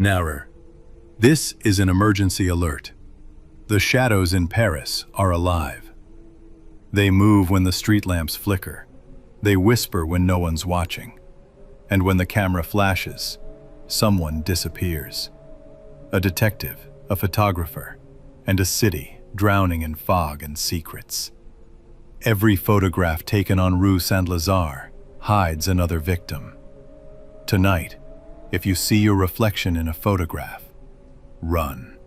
Narrer. This is an emergency alert. The shadows in Paris are alive. They move when the street lamps flicker. They whisper when no one's watching. And when the camera flashes, someone disappears. A detective, a photographer, and a city drowning in fog and secrets. Every photograph taken on Rue Saint-Lazare hides another victim. Tonight, if you see your reflection in a photograph, run.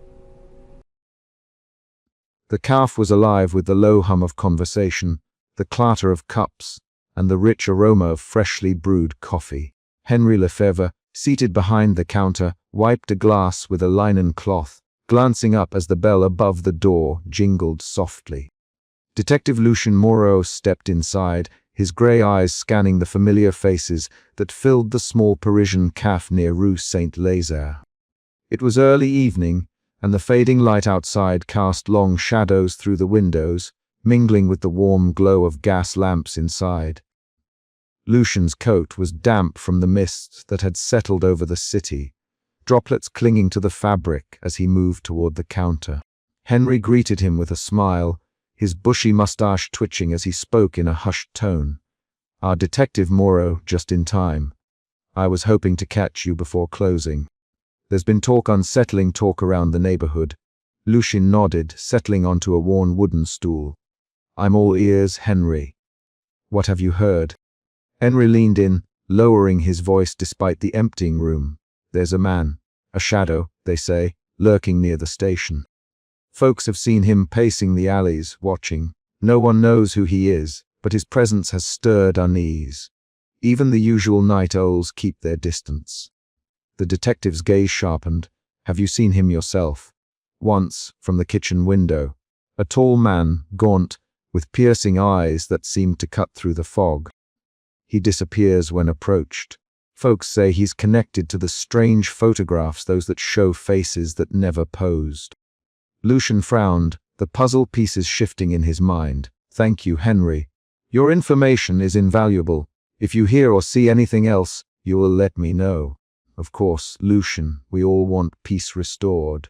The caf was alive with the low hum of conversation, the clatter of cups, and the rich aroma of freshly brewed coffee. Henry Lefebvre, seated behind the counter, wiped a glass with a linen cloth, glancing up as the bell above the door jingled softly. Detective Lucien Moreau stepped inside, his grey eyes scanning the familiar faces that filled the small Parisian caf near Rue Saint-Lazare. It was early evening, and the fading light outside cast long shadows through the windows, mingling with the warm glow of gas lamps inside. Lucien's coat was damp from the mist that had settled over the city, droplets clinging to the fabric as he moved toward the counter. Henry greeted him with a smile, his bushy mustache twitching as he spoke in a hushed tone. "Our Detective Moreau, just in time. I was hoping to catch you before closing. There's been unsettling talk around the neighborhood." Lucien nodded, settling onto a worn wooden stool. "I'm all ears, Henry. What have you heard?" Henry leaned in, lowering his voice despite the emptying room. "There's a man, a shadow, they say, lurking near the station. Folks have seen him pacing the alleys, watching. No one knows who he is, but his presence has stirred unease. Even the usual night owls keep their distance." The detective's gaze sharpened. "Have you seen him yourself?" "Once, from the kitchen window. A tall man, gaunt, with piercing eyes that seemed to cut through the fog. He disappears when approached. Folks say he's connected to the strange photographs, those that show faces that never posed." Lucien frowned, the puzzle pieces shifting in his mind. "Thank you, Henry. Your information is invaluable. If you hear or see anything else, you will let me know." "Of course, Lucien, we all want peace restored."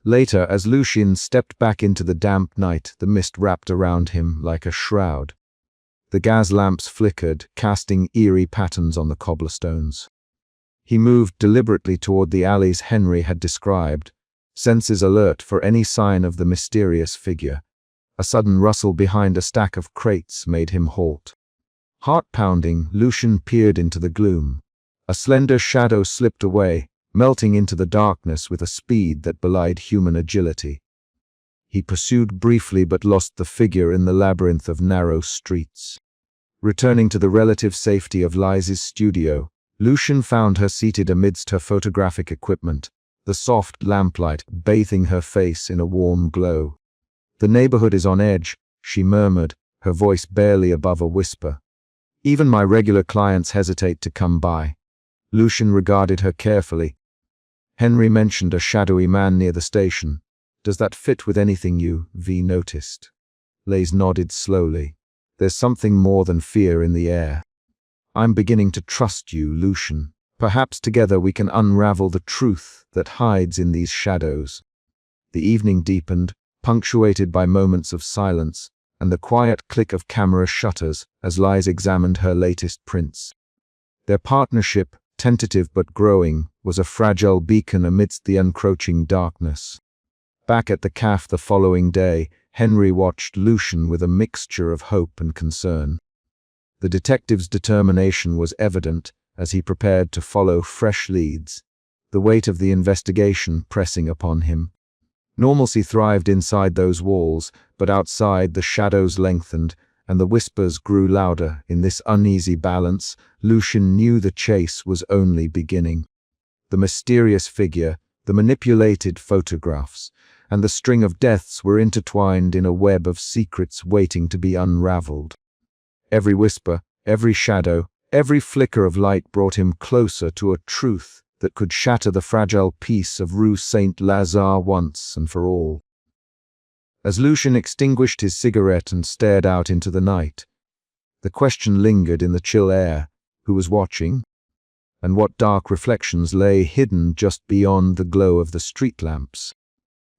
Later, as Lucien stepped back into the damp night, the mist wrapped around him like a shroud. The gas lamps flickered, casting eerie patterns on the cobblestones. He moved deliberately toward the alleys Henry had described, senses alert for any sign of the mysterious figure. A sudden rustle behind a stack of crates made him halt. Heart-pounding, Lucien peered into the gloom. A slender shadow slipped away, melting into the darkness with a speed that belied human agility. He pursued briefly but lost the figure in the labyrinth of narrow streets. Returning to the relative safety of Liza's studio, Lucien found her seated amidst her photographic equipment, the soft lamplight bathing her face in a warm glow. "The neighborhood is on edge," she murmured, her voice barely above a whisper. "Even my regular clients hesitate to come by." Lucien regarded her carefully. "Henry mentioned a shadowy man near the station. Does that fit with anything you've noticed?" Liz nodded slowly. "There's something more than fear in the air. I'm beginning to trust you, Lucien. Perhaps together we can unravel the truth that hides in these shadows." The evening deepened, punctuated by moments of silence, and the quiet click of camera shutters as Liz examined her latest prints. Their partnership, tentative but growing, was a fragile beacon amidst the encroaching darkness. Back at the caf the following day, Henry watched Lucien with a mixture of hope and concern. The detective's determination was evident as he prepared to follow fresh leads, the weight of the investigation pressing upon him. Normalcy thrived inside those walls, but outside the shadows lengthened, and the whispers grew louder. In this uneasy balance, Lucien knew the chase was only beginning. The mysterious figure, the manipulated photographs, and the string of deaths were intertwined in a web of secrets waiting to be unraveled. Every whisper, every shadow, every flicker of light brought him closer to a truth that could shatter the fragile peace of Rue Saint-Lazare once and for all. As Lucien extinguished his cigarette and stared out into the night, the question lingered in the chill air: who was watching? and what dark reflections lay hidden just beyond the glow of the street lamps.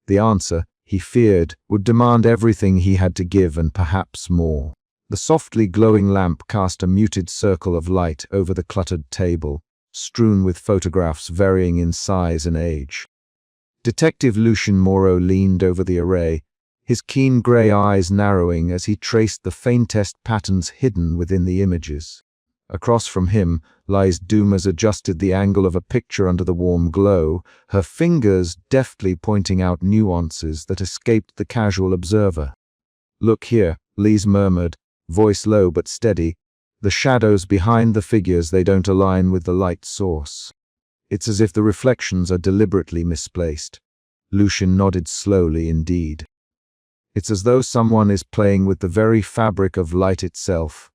The answer, he feared, would demand everything he had to give and perhaps more. The softly glowing lamp cast a muted circle of light over the cluttered table, strewn with photographs varying in size and age. Detective Lucien Moreau leaned over the array, his keen grey eyes narrowing as he traced the faintest patterns hidden within the images. Across from him, Lise Dumas adjusted the angle of a picture under the warm glow, her fingers deftly pointing out nuances that escaped the casual observer. "Look here," Lise murmured, voice low but steady. "The shadows behind the figures, they don't align with the light source. It's as if the reflections are deliberately misplaced." Lucien nodded slowly indeed. "It's as though someone is playing with the very fabric of light itself,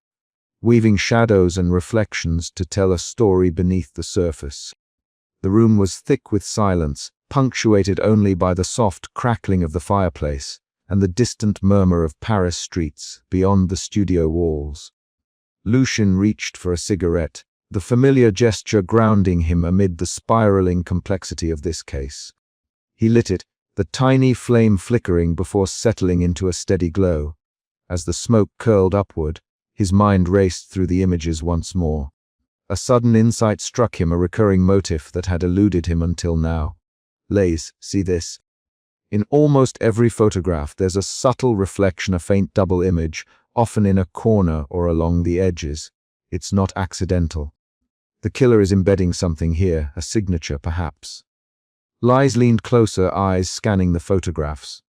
weaving shadows and reflections to tell a story beneath the surface." The room was thick with silence, punctuated only by the soft crackling of the fireplace and the distant murmur of Paris streets beyond the studio walls. Lucien reached for a cigarette, the familiar gesture grounding him amid the spiraling complexity of this case. He lit it, the tiny flame flickering before settling into a steady glow. As the smoke curled upward, his mind raced through the images once more. A sudden insight struck him, a recurring motif that had eluded him until now. "Lise, see this? In almost every photograph, there's a subtle reflection, a faint double image, often in a corner or along the edges. It's not accidental. The killer is embedding something here, a signature perhaps." Lise leaned closer, eyes scanning the photographs.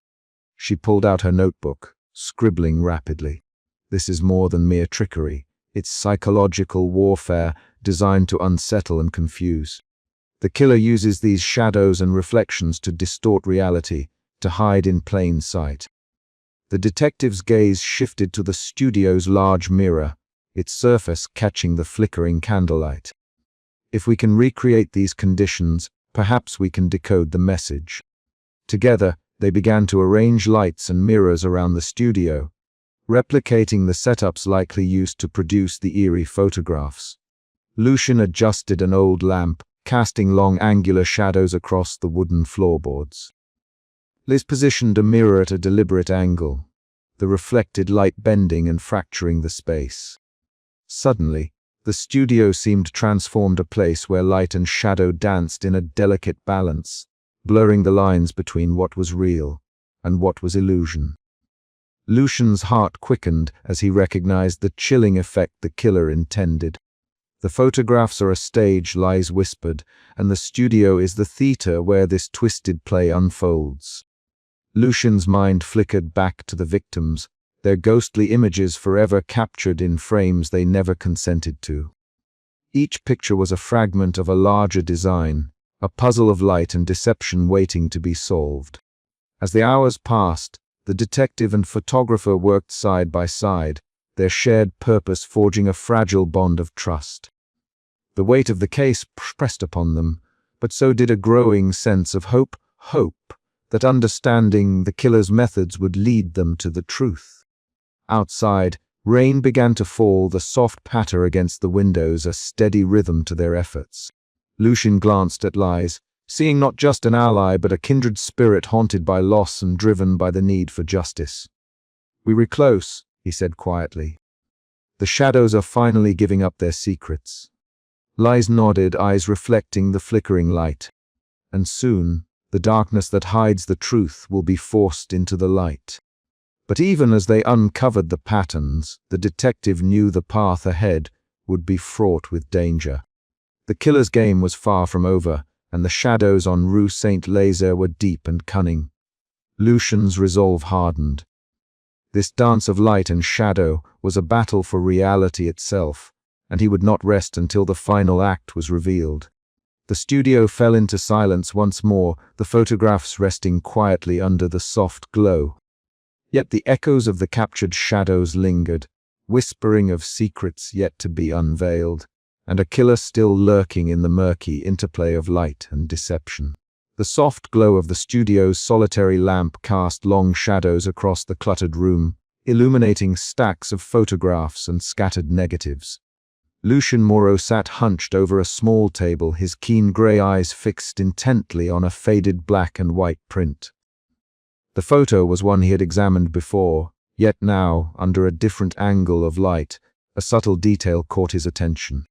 She pulled out her notebook, scribbling rapidly. This is more than mere trickery. It's psychological warfare designed to unsettle and confuse. The killer uses these shadows and reflections to distort reality, to hide in plain sight. The detective's gaze shifted to the studio's large mirror, its surface catching the flickering candlelight. "If we can recreate these conditions, perhaps we can decode the message." Together, they began to arrange lights and mirrors around the studio, replicating the setups likely used to produce the eerie photographs. Lucien adjusted an old lamp, casting long angular shadows across the wooden floorboards. Liz positioned a mirror at a deliberate angle, the reflected light bending and fracturing the space. Suddenly, the studio seemed transformed, a place where light and shadow danced in a delicate balance, blurring the lines between what was real and what was illusion. Lucien's heart quickened as he recognized the chilling effect the killer intended. "The photographs are a stage," Lise whispered, "and the studio is the theater where this twisted play unfolds." Lucien's mind flickered back to the victims, their ghostly images forever captured in frames they never consented to. Each picture was a fragment of a larger design, a puzzle of light and deception waiting to be solved. As the hours passed, the detective and photographer worked side by side, their shared purpose forging a fragile bond of trust. The weight of the case pressed upon them, but so did a growing sense of hope that understanding the killer's methods would lead them to the truth. Outside, rain began to fall, the soft patter against the windows a steady rhythm to their efforts. Lucien glanced at Lise, seeing not just an ally but a kindred spirit haunted by loss and driven by the need for justice. "We were close," he said quietly. "The shadows are finally giving up their secrets." Lise nodded, eyes reflecting the flickering light. "And soon, the darkness that hides the truth will be forced into the light." But even as they uncovered the patterns, the detective knew the path ahead would be fraught with danger. The killer's game was far from over, and the shadows on Rue Saint-Lazare were deep and cunning. Lucien's resolve hardened. This dance of light and shadow was a battle for reality itself, and he would not rest until the final act was revealed. The studio fell into silence once more, the photographs resting quietly under the soft glow. Yet the echoes of the captured shadows lingered, whispering of secrets yet to be unveiled, and a killer still lurking in the murky interplay of light and deception. The soft glow of the studio's solitary lamp cast long shadows across the cluttered room, illuminating stacks of photographs and scattered negatives. Lucien Moreau sat hunched over a small table, his keen grey eyes fixed intently on a faded black and white print. The photo was one he had examined before, yet now, under a different angle of light, a subtle detail caught his attention.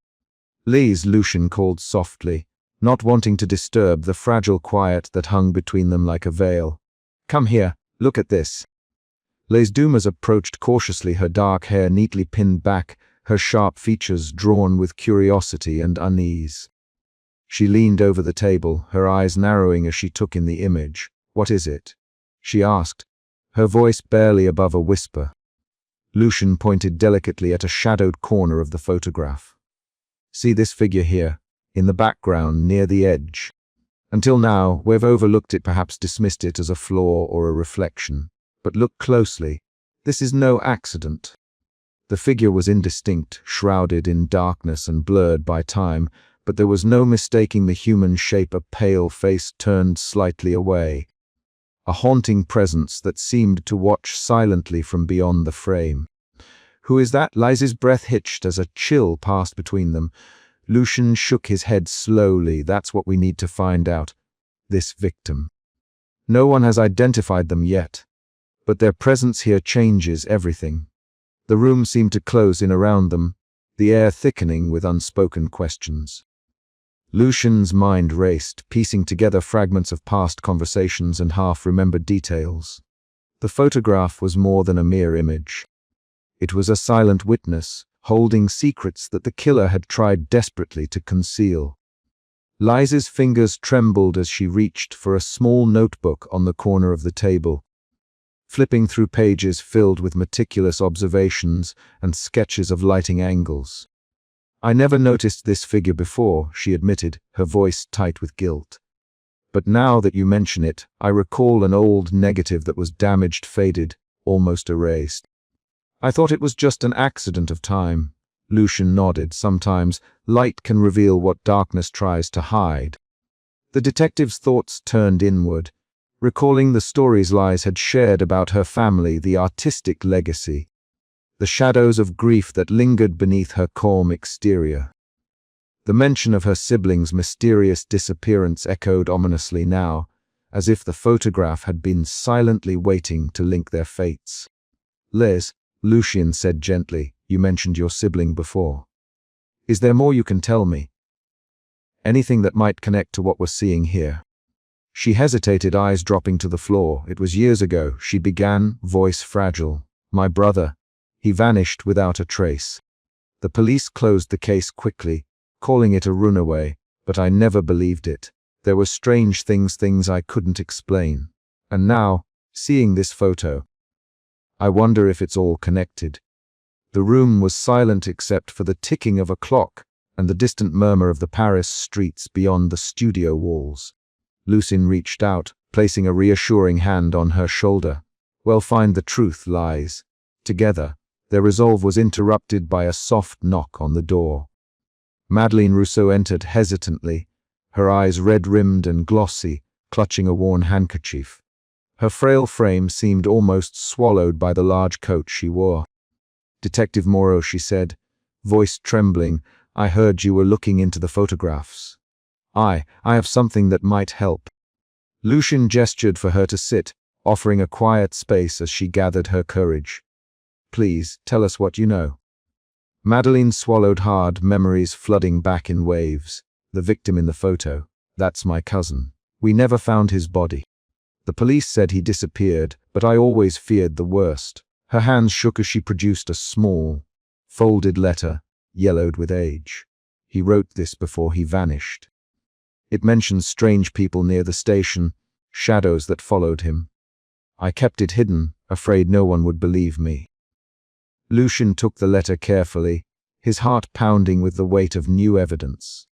"Please," Lucien called softly, not wanting to disturb the fragile quiet that hung between them like a veil. "Come here, look at this." Les Dumas approached cautiously, her dark hair neatly pinned back, her sharp features drawn with curiosity and unease. She leaned over the table, her eyes narrowing as she took in the image. "What is it?" she asked, her voice barely above a whisper. Lucien pointed delicately at a shadowed corner of the photograph. "See this figure here, in the background near the edge. Until now, we've overlooked it, perhaps dismissed it as a flaw or a reflection. But look closely. This is no accident." The figure was indistinct, shrouded in darkness and blurred by time, but there was no mistaking the human shape, a pale face turned slightly away. A haunting presence that seemed to watch silently from beyond the frame. "Who is that?" Liza's breath hitched as a chill passed between them. Lucien shook his head slowly. "That's what we need to find out. This victim. No one has identified them yet. But their presence here changes everything." The room seemed to close in around them, the air thickening with unspoken questions. Lucien's mind raced, piecing together fragments of past conversations and half-remembered details. The photograph was more than a mere image. It was a silent witness, holding secrets that the killer had tried desperately to conceal. Liza's fingers trembled as she reached for a small notebook on the corner of the table, flipping through pages filled with meticulous observations and sketches of lighting angles. "I never noticed this figure before," she admitted, her voice tight with guilt. "But now that you mention it, I recall an old negative that was damaged, faded, almost erased. I thought it was just an accident of time." Lucien nodded. "Sometimes light can reveal what darkness tries to hide." The detective's thoughts turned inward, recalling the stories Liz had shared about her family, the artistic legacy, the shadows of grief that lingered beneath her calm exterior. The mention of her siblings' mysterious disappearance echoed ominously now, as if the photograph had been silently waiting to link their fates. "Liz," Lucien said gently, "you mentioned your sibling before. Is there more you can tell me? Anything that might connect to what we're seeing here?" She hesitated, eyes dropping to the floor. "It was years ago," she began, voice fragile. "My brother. He vanished without a trace. The police closed the case quickly, calling it a runaway, but I never believed it. There were strange things I couldn't explain. And now, seeing this photo, I wonder if it's all connected." The room was silent except for the ticking of a clock and the distant murmur of the Paris streets beyond the studio walls. Lucien reached out, placing a reassuring hand on her shoulder. "We'll find the truth, Liz." Together, their resolve was interrupted by a soft knock on the door. Madeleine Rousseau entered hesitantly, her eyes red-rimmed and glossy, clutching a worn handkerchief. Her frail frame seemed almost swallowed by the large coat she wore. "Detective Moreau," she said, voice trembling, "I heard you were looking into the photographs. I have something that might help." Lucien gestured for her to sit, offering a quiet space as she gathered her courage. "Please, tell us what you know." Madeleine swallowed hard, memories flooding back in waves. "The victim in the photo, that's my cousin. We never found his body. The police said he disappeared, but I always feared the worst." Her hands shook as she produced a small, folded letter, yellowed with age. "He wrote this before he vanished. It mentions strange people near the station, shadows that followed him. I kept it hidden, afraid no one would believe me." Lucien took the letter carefully, his heart pounding with the weight of new evidence.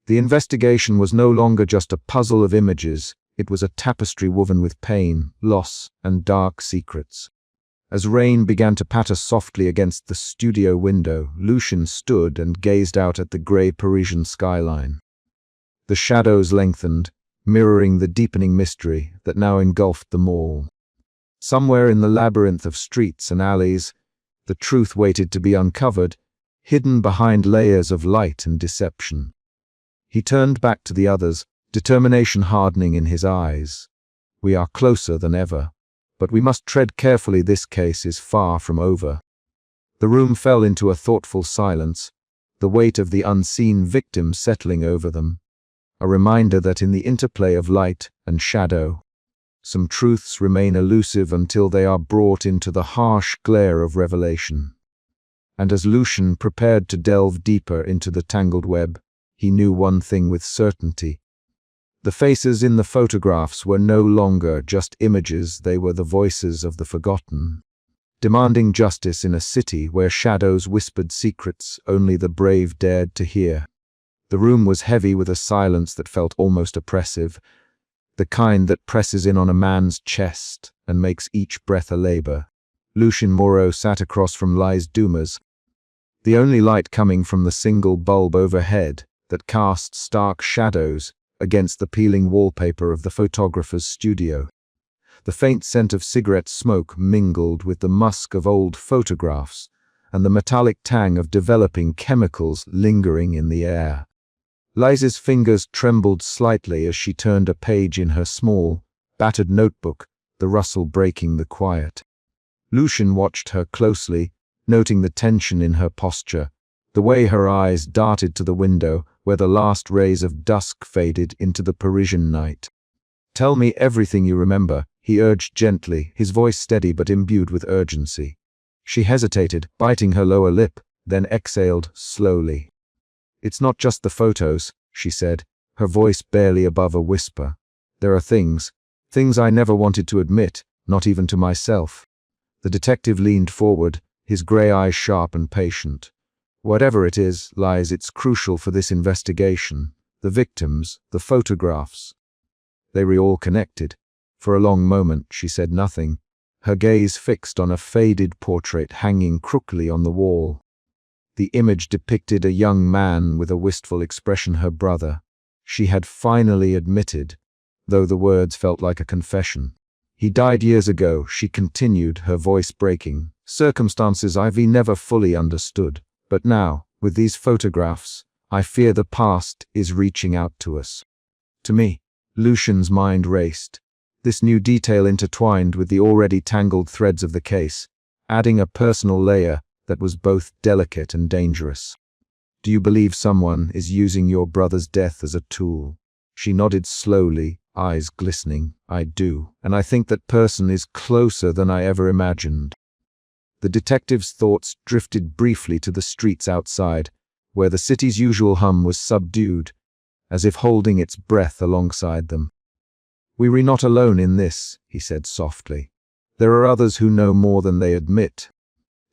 The investigation was no longer just a puzzle of images, it was a tapestry woven with pain, loss, and dark secrets. As rain began to patter softly against the studio window, Lucien stood and gazed out at the grey Parisian skyline. The shadows lengthened, mirroring the deepening mystery that now engulfed them all. Somewhere in the labyrinth of streets and alleys, the truth waited to be uncovered, hidden behind layers of light and deception. He turned back to the others, determination hardening in his eyes. We are closer than ever, but we must tread carefully. This case is far from over. The room fell into a thoughtful silence, the weight of the unseen victim settling over them, a reminder that in the interplay of light and shadow, some truths remain elusive until they are brought into the harsh glare of revelation. And as Lucian prepared to delve deeper into the tangled web, he knew one thing with certainty. The faces in the photographs were no longer just images, they were the voices of the forgotten, demanding justice in a city where shadows whispered secrets only the brave dared to hear. The room was heavy with a silence that felt almost oppressive, the kind that presses in on a man's chest and makes each breath a labor. Lucian Moreau sat across from Lise Dumas, the only light coming from the single bulb overhead that cast stark shadows against the peeling wallpaper of the photographer's studio. The faint scent of cigarette smoke mingled with the musk of old photographs and the metallic tang of developing chemicals lingering in the air. Lise's fingers trembled slightly as she turned a page in her small, battered notebook, the rustle breaking the quiet. Lucian watched her closely, noting the tension in her posture, the way her eyes darted to the window where the last rays of dusk faded into the Parisian night. "Tell me everything you remember," he urged gently, his voice steady but imbued with urgency. She hesitated, biting her lower lip, then exhaled slowly. "It's not just the photos," she said, her voice barely above a whisper. "There are things I never wanted to admit, not even to myself." The detective leaned forward, his gray eyes sharp and patient. "Whatever it is, Lise, it's crucial for this investigation. The victims, the photographs. They were all connected." For a long moment she said nothing, her gaze fixed on a faded portrait hanging crookily on the wall. The image depicted a young man with a wistful expression, her brother. She had finally admitted, though the words felt like a confession. "He died years ago," she continued, her voice breaking. "Circumstances I've never fully understood. But now, with these photographs, I fear the past is reaching out to us." To me, Lucian's mind raced. This new detail intertwined with the already tangled threads of the case, adding a personal layer that was both delicate and dangerous. "Do you believe someone is using your brother's death as a tool?" She nodded slowly, eyes glistening. "I do, and I think that person is closer than I ever imagined." The detective's thoughts drifted briefly to the streets outside, where the city's usual hum was subdued, as if holding its breath alongside them. "We were not alone in this," he said softly. "There are others who know more than they admit."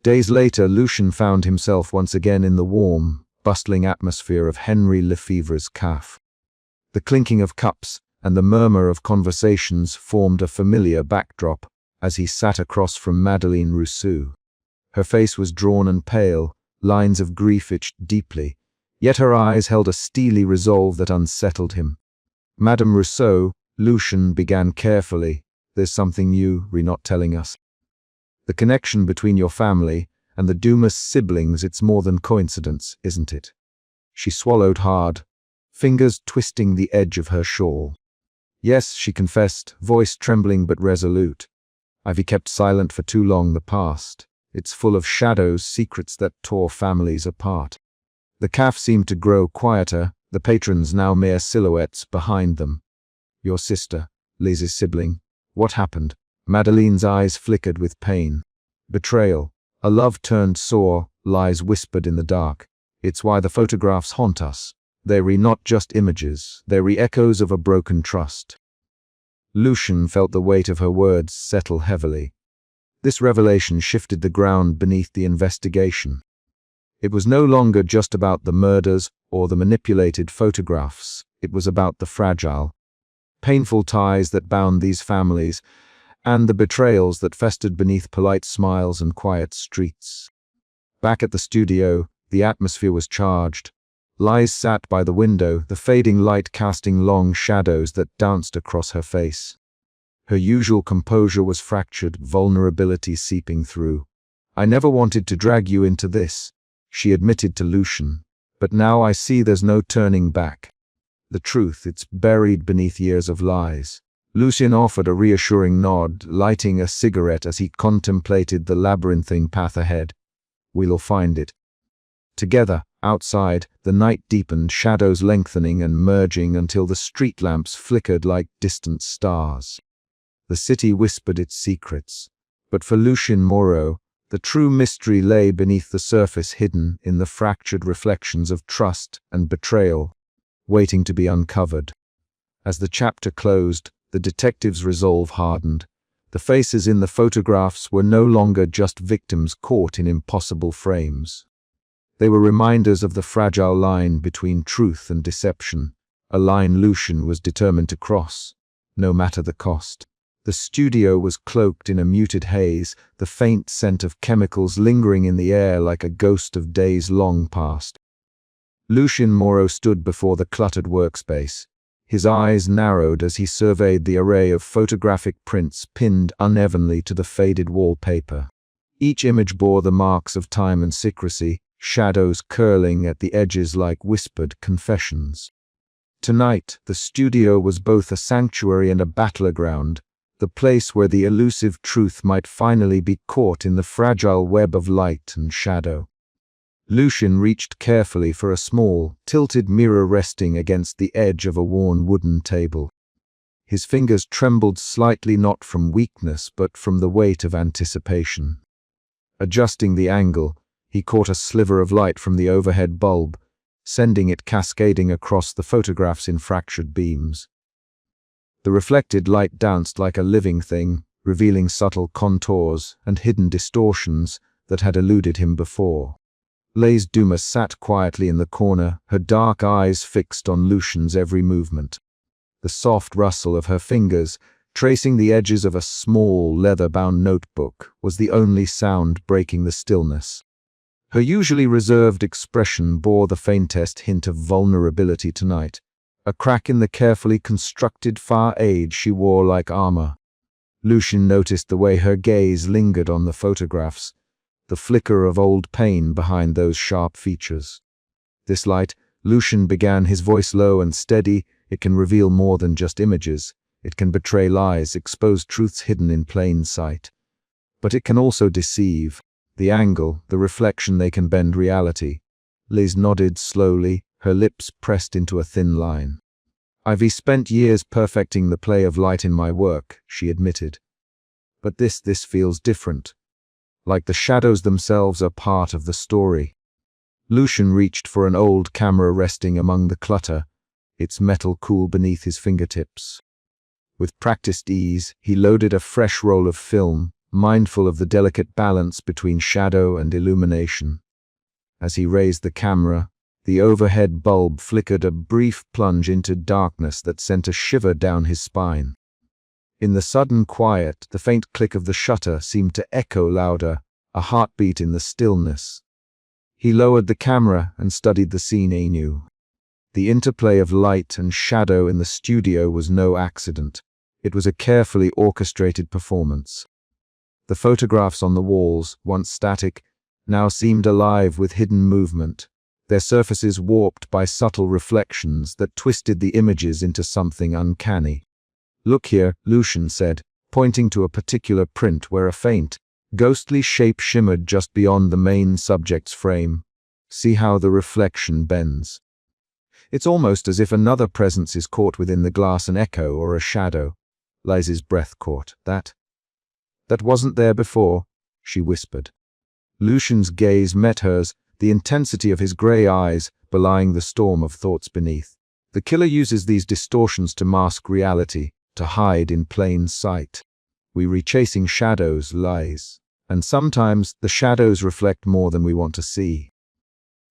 Days later, Lucian found himself once again in the warm, bustling atmosphere of Henry Lefebvre's cafe. The clinking of cups and the murmur of conversations formed a familiar backdrop as he sat across from Madeleine Rousseau. Her face was drawn and pale, lines of grief itched deeply, yet her eyes held a steely resolve that unsettled him. "Madame Rousseau," Lucian began carefully, "there's something you're not telling us. The connection between your family and the Dumas siblings, it's more than coincidence, isn't it?" She swallowed hard, fingers twisting the edge of her shawl. "Yes," she confessed, voice trembling but resolute. "I've kept silent for too long. The past. It's full of shadows, secrets that tore families apart." The cafe seemed to grow quieter, the patrons now mere silhouettes behind them. "Your sister, Lise's sibling. What happened?" Madeleine's eyes flickered with pain. "Betrayal. A love turned sore," Lise whispered in the dark. "It's why the photographs haunt us. They're not just images, they're echoes of a broken trust." Lucian felt the weight of her words settle heavily. This revelation shifted the ground beneath the investigation. It was no longer just about the murders or the manipulated photographs. It was about the fragile, painful ties that bound these families, and the betrayals that festered beneath polite smiles and quiet streets. Back at the studio, the atmosphere was charged. Lise sat by the window, the fading light casting long shadows that danced across her face. Her usual composure was fractured, vulnerability seeping through. "I never wanted to drag you into this," she admitted to Lucian. "But now I see there's no turning back. The truth, it's buried beneath years of lies." Lucian offered a reassuring nod, lighting a cigarette as he contemplated the labyrinthine path ahead. "We'll find it." Together, outside, the night deepened, shadows lengthening and merging until the street lamps flickered like distant stars. The city whispered its secrets. But for Lucian Moreau, the true mystery lay beneath the surface, hidden in the fractured reflections of trust and betrayal, waiting to be uncovered. As the chapter closed, the detective's resolve hardened. The faces in the photographs were no longer just victims caught in impossible frames. They were reminders of the fragile line between truth and deception, a line Lucian was determined to cross, no matter the cost. The studio was cloaked in a muted haze, the faint scent of chemicals lingering in the air like a ghost of days long past. Lucian Moreau stood before the cluttered workspace. His eyes narrowed as he surveyed the array of photographic prints pinned unevenly to the faded wallpaper. Each image bore the marks of time and secrecy, shadows curling at the edges like whispered confessions. Tonight, the studio was both a sanctuary and a battleground, the place where the elusive truth might finally be caught in the fragile web of light and shadow. Lucian reached carefully for a small, tilted mirror resting against the edge of a worn wooden table. His fingers trembled slightly, not from weakness but from the weight of anticipation. Adjusting the angle, he caught a sliver of light from the overhead bulb, sending it cascading across the photographs in fractured beams. The reflected light danced like a living thing, revealing subtle contours and hidden distortions that had eluded him before. Lays Dumas sat quietly in the corner, her dark eyes fixed on Lucian's every movement. The soft rustle of her fingers, tracing the edges of a small, leather-bound notebook, was the only sound breaking the stillness. Her usually reserved expression bore the faintest hint of vulnerability tonight, a crack in the carefully constructed far edge she wore like armor. Lucian noticed the way her gaze lingered on the photographs, the flicker of old pain behind those sharp features. "This light," Lucian began, his voice low and steady, "it can reveal more than just images. It can betray lies, expose truths hidden in plain sight. But it can also deceive. The angle, the reflection, they can bend reality." Liz nodded slowly, her lips pressed into a thin line. "I've spent years perfecting the play of light in my work," she admitted. "But this feels different. Like the shadows themselves are part of the story." Lucian reached for an old camera resting among the clutter, its metal cool beneath his fingertips. With practiced ease, he loaded a fresh roll of film, mindful of the delicate balance between shadow and illumination. As he raised the camera, the overhead bulb flickered a brief plunge into darkness that sent a shiver down his spine. In the sudden quiet, the faint click of the shutter seemed to echo louder, a heartbeat in the stillness. He lowered the camera and studied the scene anew. The interplay of light and shadow in the studio was no accident. It was a carefully orchestrated performance. The photographs on the walls, once static, now seemed alive with hidden movement, their surfaces warped by subtle reflections that twisted the images into something uncanny. "Look here," Lucian said, pointing to a particular print where a faint, ghostly shape shimmered just beyond the main subject's frame. "See how the reflection bends. It's almost as if another presence is caught within the glass, an echo or a shadow." Liz's breath caught. That wasn't there before," she whispered. Lucian's gaze met hers, the intensity of his grey eyes belying the storm of thoughts beneath. "The killer uses these distortions to mask reality, to hide in plain sight. We're chasing shadows, lies, and sometimes the shadows reflect more than we want to see."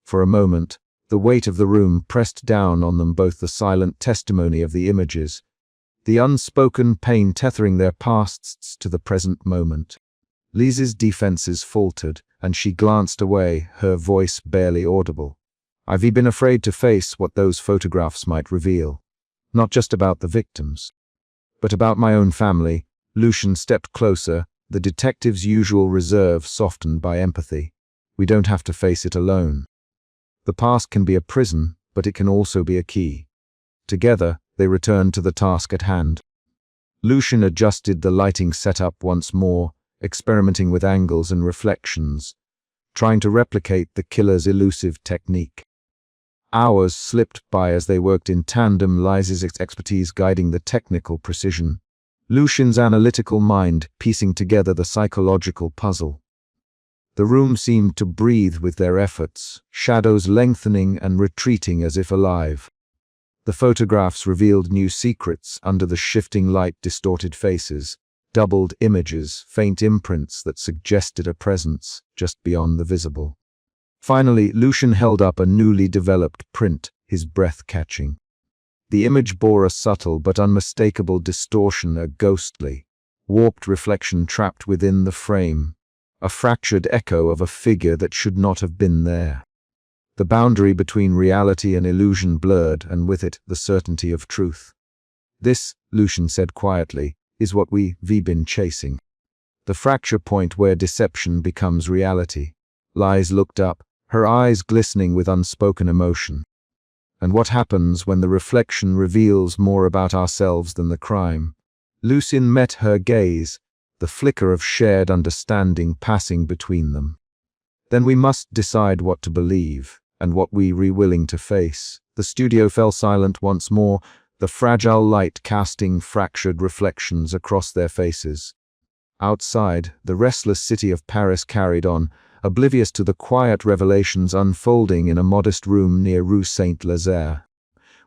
For a moment, the weight of the room pressed down on them, both the silent testimony of the images, the unspoken pain tethering their pasts to the present moment. Liz's defenses faltered, and she glanced away, her voice barely audible. "I've been afraid to face what those photographs might reveal. Not just about the victims, but about my own family." Lucian stepped closer, the detective's usual reserve softened by empathy. We don't have to face it alone. The past can be a prison, but it can also be a key. Together, they returned to the task at hand. Lucian adjusted the lighting setup once more, experimenting with angles and reflections, trying to replicate the killer's elusive technique. Hours slipped by as they worked in tandem, Liza's expertise guiding the technical precision, Lucian's analytical mind piecing together the psychological puzzle. The room seemed to breathe with their efforts, shadows lengthening and retreating as if alive. The photographs revealed new secrets under the shifting light, distorted faces, doubled images, faint imprints that suggested a presence just beyond the visible. Finally, Lucian held up a newly developed print, his breath catching. The image bore a subtle but unmistakable distortion, a ghostly, warped reflection trapped within the frame, a fractured echo of a figure that should not have been there. The boundary between reality and illusion blurred, and with it the certainty of truth. This, Lucian said quietly, is what we've been chasing. The fracture point where deception becomes reality. Liz looked up, her eyes glistening with unspoken emotion. And what happens when the reflection reveals more about ourselves than the crime? Lucian met her gaze, the flicker of shared understanding passing between them. Then we must decide what to believe, and what we're willing to face. The studio fell silent once more, the fragile light casting fractured reflections across their faces. Outside, the restless city of Paris carried on, oblivious to the quiet revelations unfolding in a modest room near Rue Saint-Lazare.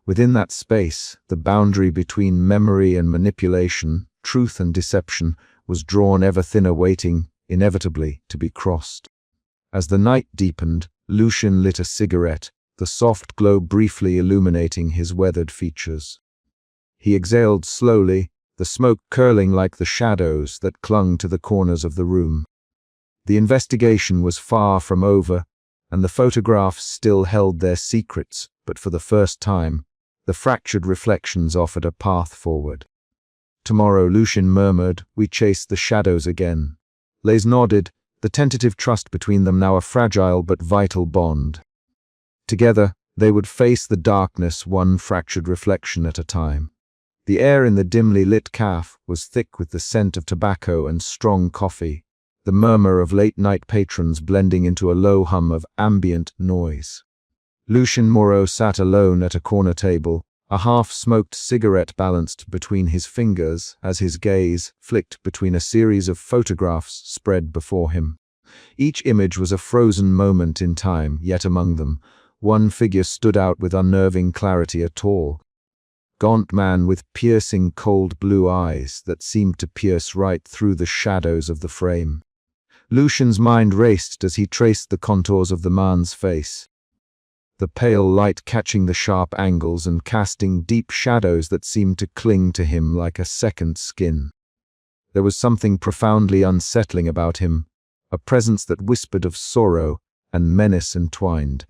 Within that space, the boundary between memory and manipulation, truth and deception, was drawn ever thinner, waiting, inevitably, to be crossed. As the night deepened, Lucian lit a cigarette, the soft glow briefly illuminating his weathered features. He exhaled slowly, the smoke curling like the shadows that clung to the corners of the room. The investigation was far from over, and the photographs still held their secrets, but for the first time, the fractured reflections offered a path forward. Tomorrow, Lucian murmured, we chase the shadows again. Liz nodded, the tentative trust between them now a fragile but vital bond. Together, they would face the darkness, one fractured reflection at a time. The air in the dimly lit cafe was thick with the scent of tobacco and strong coffee, the murmur of late-night patrons blending into a low hum of ambient noise. Lucian Moreau sat alone at a corner table, a half-smoked cigarette balanced between his fingers as his gaze flicked between a series of photographs spread before him. Each image was a frozen moment in time, yet among them, one figure stood out with unnerving clarity, a tall, gaunt man with piercing cold blue eyes that seemed to pierce right through the shadows of the frame. Lucian's mind raced as he traced the contours of the man's face, the pale light catching the sharp angles and casting deep shadows that seemed to cling to him like a second skin. There was something profoundly unsettling about him, a presence that whispered of sorrow and menace entwined.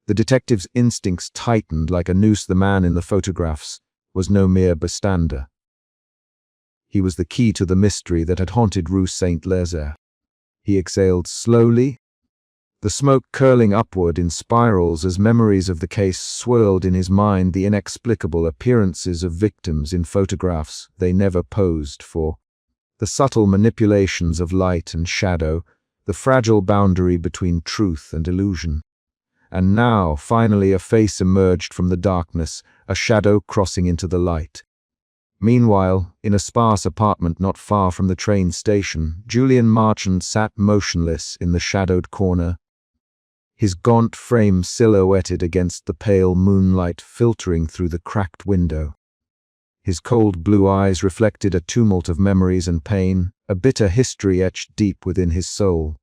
The detective's instincts tightened like a noose. The man in the photographs was no mere bystander. He was the key to the mystery that had haunted Rue Saint-Lazare. He exhaled slowly, the smoke curling upward in spirals as memories of the case swirled in his mind, the inexplicable appearances of victims in photographs they never posed for, the subtle manipulations of light and shadow, the fragile boundary between truth and illusion. And now, finally, a face emerged from the darkness, a shadow crossing into the light. Meanwhile, in a sparse apartment not far from the train station, Julian Marchand sat motionless in the shadowed corner, his gaunt frame silhouetted against the pale moonlight filtering through the cracked window. His cold blue eyes reflected a tumult of memories and pain, a bitter history etched deep within his soul.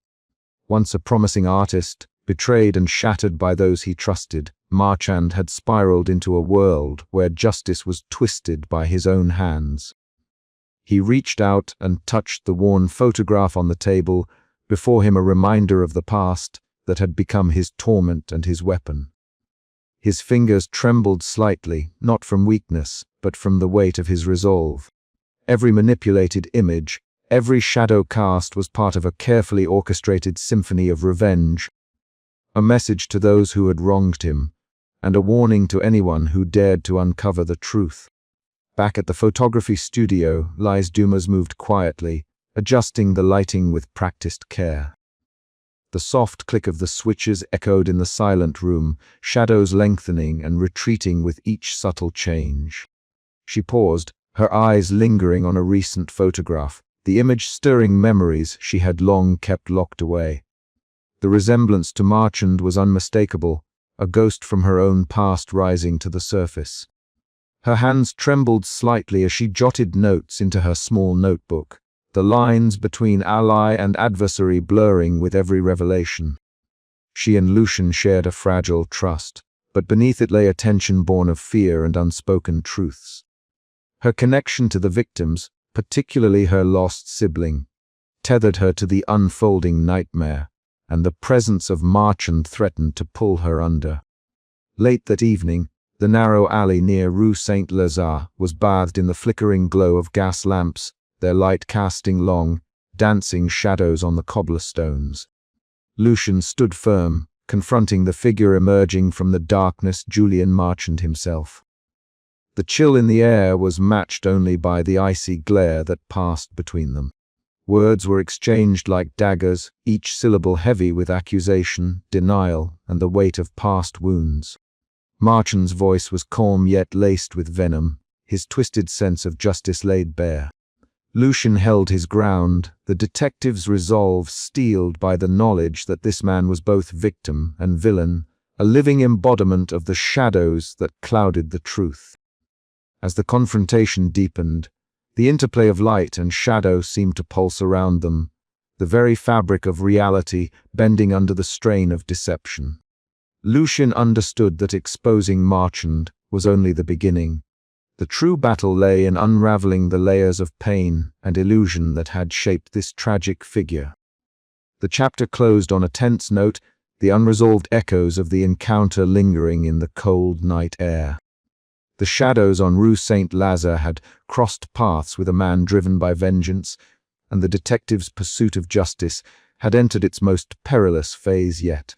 Once a promising artist, betrayed and shattered by those he trusted, Marchand had spiraled into a world where justice was twisted by his own hands. He reached out and touched the worn photograph on the table, before him a reminder of the past that had become his torment and his weapon. His fingers trembled slightly, not from weakness, but from the weight of his resolve. Every manipulated image, Every shadow cast was part of a carefully orchestrated symphony of revenge, a message to those who had wronged him, and a warning to anyone who dared to uncover the truth. Back at the photography studio, Lies Dumas moved quietly, adjusting the lighting with practiced care. The soft click of the switches echoed in the silent room, shadows lengthening and retreating with each subtle change. She paused, her eyes lingering on a recent photograph, the image stirring memories she had long kept locked away. The resemblance to Marchand was unmistakable, a ghost from her own past rising to the surface. Her hands trembled slightly as she jotted notes into her small notebook, the lines between ally and adversary blurring with every revelation. She and Lucian shared a fragile trust, but beneath it lay a tension born of fear and unspoken truths. Her connection to the victims, particularly her lost sibling, tethered her to the unfolding nightmare, and the presence of Marchand threatened to pull her under. Late that evening, the narrow alley near Rue Saint-Lazare was bathed in the flickering glow of gas lamps, their light casting long, dancing shadows on the cobblestones. Lucian stood firm, confronting the figure emerging from the darkness, Julian Marchand himself. The chill in the air was matched only by the icy glare that passed between them. Words were exchanged like daggers, each syllable heavy with accusation, denial, and the weight of past wounds. Marchand's voice was calm yet laced with venom, his twisted sense of justice laid bare. Lucian held his ground, the detective's resolve steeled by the knowledge that this man was both victim and villain, a living embodiment of the shadows that clouded the truth. As the confrontation deepened, the interplay of light and shadow seemed to pulse around them, the very fabric of reality bending under the strain of deception. Lucian understood that exposing Marchand was only the beginning. The true battle lay in unraveling the layers of pain and illusion that had shaped this tragic figure. The chapter closed on a tense note, the unresolved echoes of the encounter lingering in the cold night air. The shadows on Rue Saint-Lazare had crossed paths with a man driven by vengeance, and the detective's pursuit of justice had entered its most perilous phase yet.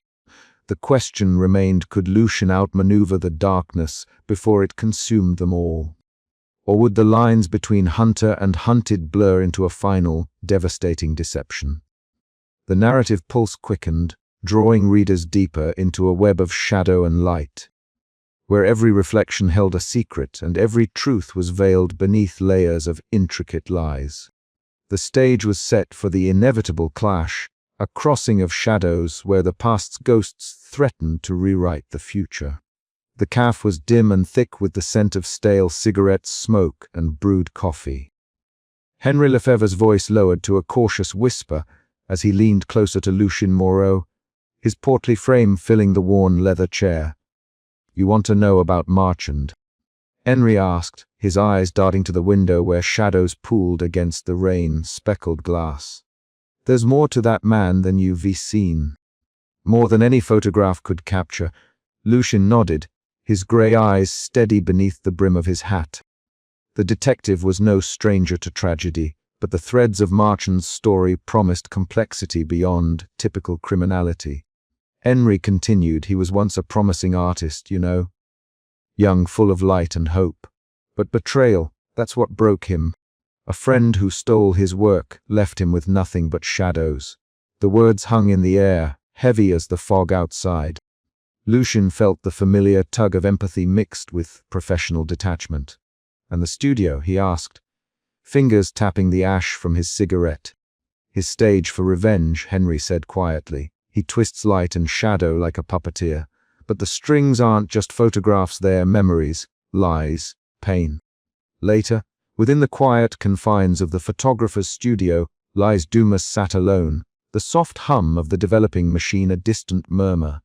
The question remained, could Lucian outmaneuver the darkness before it consumed them all? Or would the lines between hunter and hunted blur into a final, devastating deception? The narrative pulse quickened, drawing readers deeper into a web of shadow and light, where every reflection held a secret and every truth was veiled beneath layers of intricate lies. The stage was set for the inevitable clash, a crossing of shadows where the past's ghosts threatened to rewrite the future. The caf was dim and thick with the scent of stale cigarettes, smoke, and brewed coffee. Henry Lefebvre's voice lowered to a cautious whisper as he leaned closer to Lucien Moreau, his portly frame filling the worn leather chair. "You want to know about Marchand?" Henry asked, his eyes darting to the window where shadows pooled against the rain-speckled glass. "There's more to that man than you've seen." More than any photograph could capture. Lucien nodded, his grey eyes steady beneath the brim of his hat. The detective was no stranger to tragedy, but the threads of Marchand's story promised complexity beyond typical criminality. Henry continued, "He was once a promising artist, you know. Young, full of light and hope. But betrayal, that's what broke him. A friend who stole his work left him with nothing but shadows." The words hung in the air, heavy as the fog outside. Lucien felt the familiar tug of empathy mixed with professional detachment. "And the studio?" he asked, fingers tapping the ash from his cigarette. "His stage for revenge," Henry said quietly. "He twists light and shadow like a puppeteer. But the strings aren't just photographs, they're memories, lies, pain." Later, within the quiet confines of the photographer's studio, Lies Dumas sat alone, the soft hum of the developing machine a distant murmur.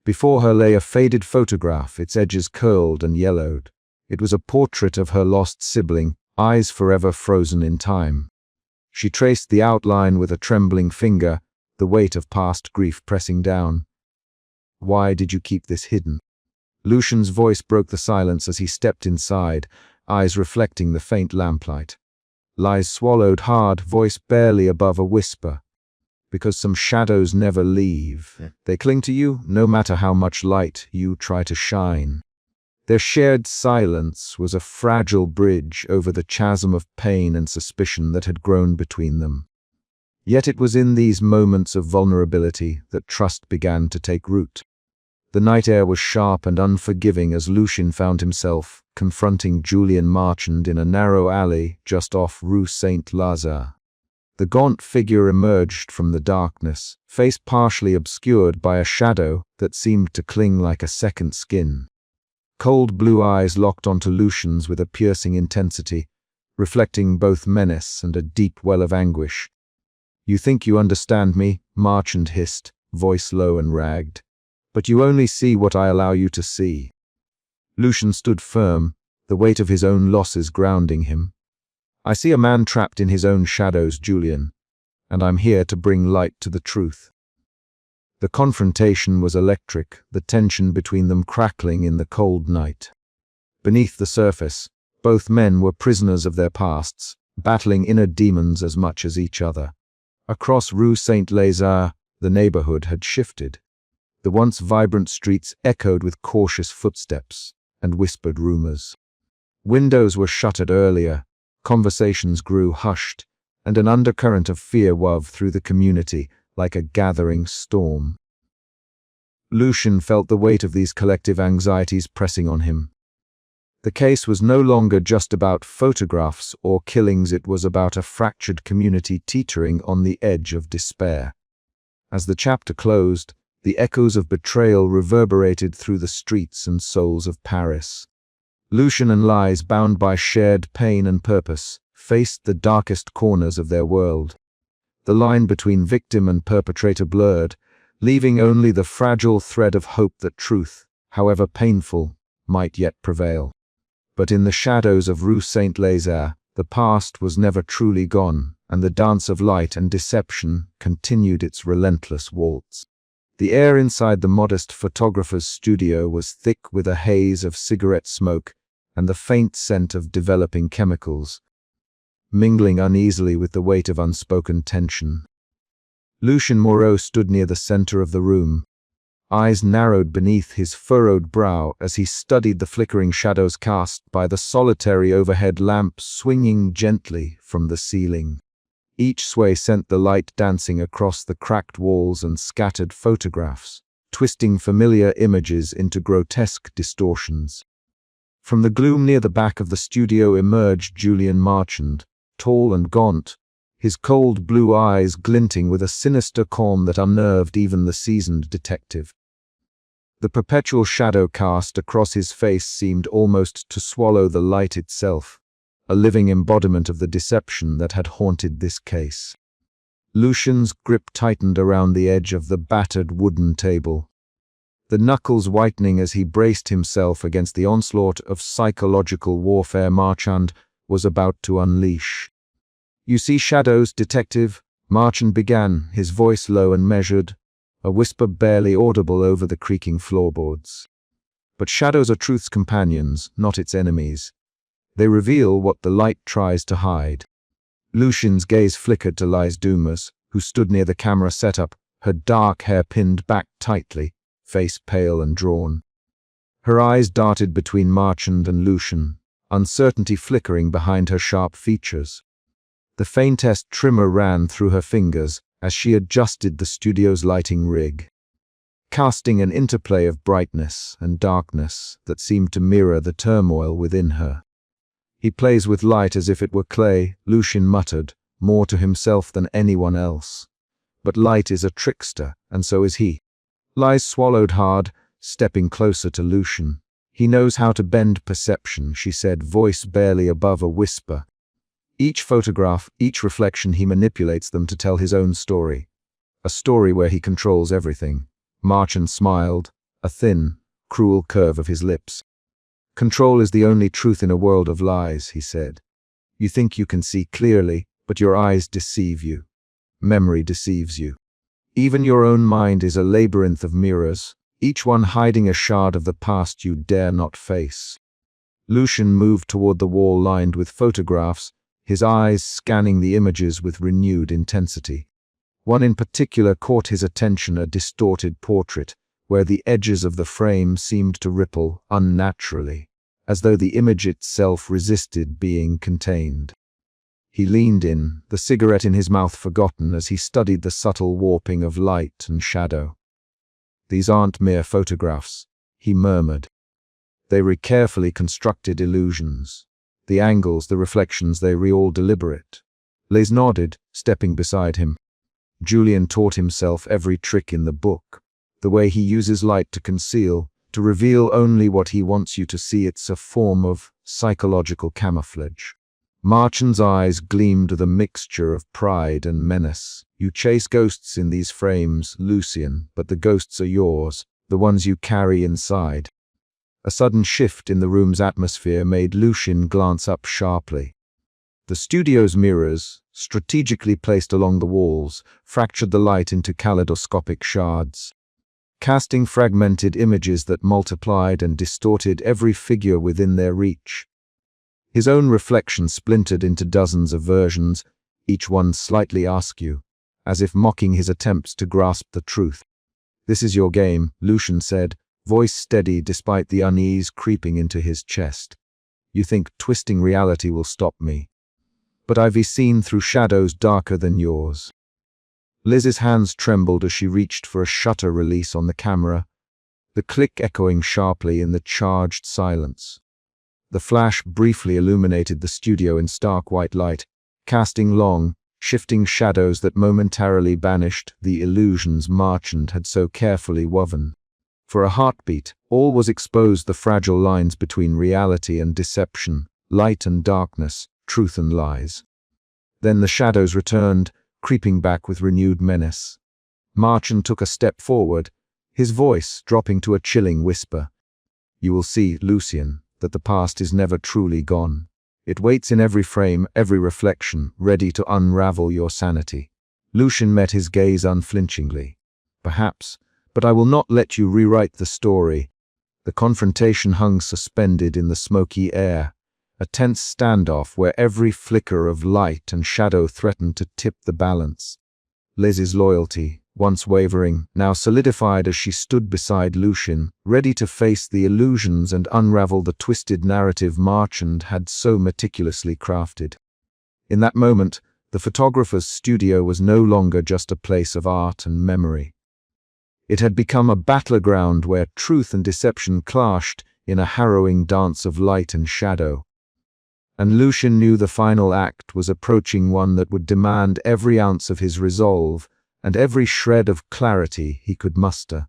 Before her lay a faded photograph, its edges curled and yellowed. It was a portrait of her lost sibling, eyes forever frozen in time. She traced the outline with a trembling finger, the weight of past grief pressing down. "Why did you keep this hidden?" Lucian's voice broke the silence as he stepped inside, eyes reflecting the faint lamplight. Lies swallowed hard, voice barely above a whisper. Because some shadows never leave. They cling to you, no matter how much light you try to shine. Their shared silence was a fragile bridge over the chasm of pain and suspicion that had grown between them. Yet it was in these moments of vulnerability that trust began to take root. The night air was sharp and unforgiving as Lucien found himself confronting Julian Marchand in a narrow alley just off Rue Saint-Lazare. The gaunt figure emerged from the darkness, face partially obscured by a shadow that seemed to cling like a second skin. Cold blue eyes locked onto Lucien's with a piercing intensity, reflecting both menace and a deep well of anguish. "You think you understand me," Marchand hissed, voice low and ragged. "But you only see what I allow you to see." Lucien stood firm, the weight of his own losses grounding him. "I see a man trapped in his own shadows, Julian, and I'm here to bring light to the truth." The confrontation was electric, the tension between them crackling in the cold night. Beneath the surface, both men were prisoners of their pasts, battling inner demons as much as each other. Across Rue Saint-Lazare, the neighborhood had shifted. The once vibrant streets echoed with cautious footsteps and whispered rumors. Windows were shuttered earlier, conversations grew hushed, and an undercurrent of fear wove through the community like a gathering storm. Lucien felt the weight of these collective anxieties pressing on him. The case was no longer just about photographs or killings, it was about a fractured community teetering on the edge of despair. As the chapter closed, the echoes of betrayal reverberated through the streets and souls of Paris. Lucien and Lies, bound by shared pain and purpose, faced the darkest corners of their world. The line between victim and perpetrator blurred, leaving only the fragile thread of hope that truth, however painful, might yet prevail. But in the shadows of Rue Saint-Lazare, the past was never truly gone, and the dance of light and deception continued its relentless waltz. The air inside the modest photographer's studio was thick with a haze of cigarette smoke and the faint scent of developing chemicals, mingling uneasily with the weight of unspoken tension. Lucien Moreau stood near the center of the room, eyes narrowed beneath his furrowed brow as he studied the flickering shadows cast by the solitary overhead lamp swinging gently from the ceiling. Each sway sent the light dancing across the cracked walls and scattered photographs, twisting familiar images into grotesque distortions. From the gloom near the back of the studio emerged Julian Marchand, tall and gaunt, his cold blue eyes glinting with a sinister calm that unnerved even the seasoned detective. The perpetual shadow cast across his face seemed almost to swallow the light itself, a living embodiment of the deception that had haunted this case. Lucien's grip tightened around the edge of the battered wooden table, the knuckles whitening as he braced himself against the onslaught of psychological warfare Marchand was about to unleash. "You see shadows, detective," Marchand began, his voice low and measured, a whisper barely audible over the creaking floorboards. "But shadows are truth's companions, not its enemies. They reveal what the light tries to hide." Lucien's gaze flickered to Lies Dumas, who stood near the camera setup, her dark hair pinned back tightly, face pale and drawn. Her eyes darted between Marchand and Lucien, uncertainty flickering behind her sharp features. The faintest tremor ran through her fingers as she adjusted the studio's lighting rig, casting an interplay of brightness and darkness that seemed to mirror the turmoil within her. "He plays with light as if it were clay," Lucien muttered, more to himself than anyone else. "But light is a trickster, and so is he." Lies swallowed hard, stepping closer to Lucien. "He knows how to bend perception," she said, voice barely above a whisper. "Each photograph, each reflection, he manipulates them to tell his own story. A story where he controls everything." Marchand smiled, a thin, cruel curve of his lips. "Control is the only truth in a world of lies," he said. "You think you can see clearly, but your eyes deceive you. Memory deceives you. Even your own mind is a labyrinth of mirrors, each one hiding a shard of the past you dare not face." Lucien moved toward the wall lined with photographs, his eyes scanning the images with renewed intensity. One in particular caught his attention, a distorted portrait, where the edges of the frame seemed to ripple unnaturally, as though the image itself resisted being contained. He leaned in, the cigarette in his mouth forgotten as he studied the subtle warping of light and shadow. "These aren't mere photographs," he murmured. "They were carefully constructed illusions. The angles, the reflections, they were all deliberate." Les nodded, stepping beside him. "Julian taught himself every trick in the book. The way he uses light to conceal, to reveal only what he wants you to see. It's a form of psychological camouflage." Marchand's eyes gleamed with a mixture of pride and menace. "You chase ghosts in these frames, Lucian, but the ghosts are yours, the ones you carry inside." A sudden shift in the room's atmosphere made Lucian glance up sharply. The studio's mirrors, strategically placed along the walls, fractured the light into kaleidoscopic shards, casting fragmented images that multiplied and distorted every figure within their reach. His own reflection splintered into dozens of versions, each one slightly askew, as if mocking his attempts to grasp the truth. "This is your game," Lucian said, voice steady despite the unease creeping into his chest. "You think twisting reality will stop me. But I've seen through shadows darker than yours." Liz's hands trembled as she reached for a shutter release on the camera, the click echoing sharply in the charged silence. The flash briefly illuminated the studio in stark white light, casting long, shifting shadows that momentarily banished the illusions Marchand had so carefully woven. For a heartbeat, all was exposed, the fragile lines between reality and deception, light and darkness, truth and lies. Then the shadows returned, creeping back with renewed menace. Marchand took a step forward, his voice dropping to a chilling whisper. "You will see, Lucian, that the past is never truly gone. It waits in every frame, every reflection, ready to unravel your sanity." Lucian met his gaze unflinchingly. "Perhaps, but I will not let you rewrite the story." The confrontation hung suspended in the smoky air, a tense standoff where every flicker of light and shadow threatened to tip the balance. Liz's loyalty, once wavering, now solidified as she stood beside Lucian, ready to face the illusions and unravel the twisted narrative Marchand had so meticulously crafted. In that moment, the photographer's studio was no longer just a place of art and memory. It had become a battleground where truth and deception clashed in a harrowing dance of light and shadow. And Lucian knew the final act was approaching, one that would demand every ounce of his resolve and every shred of clarity he could muster.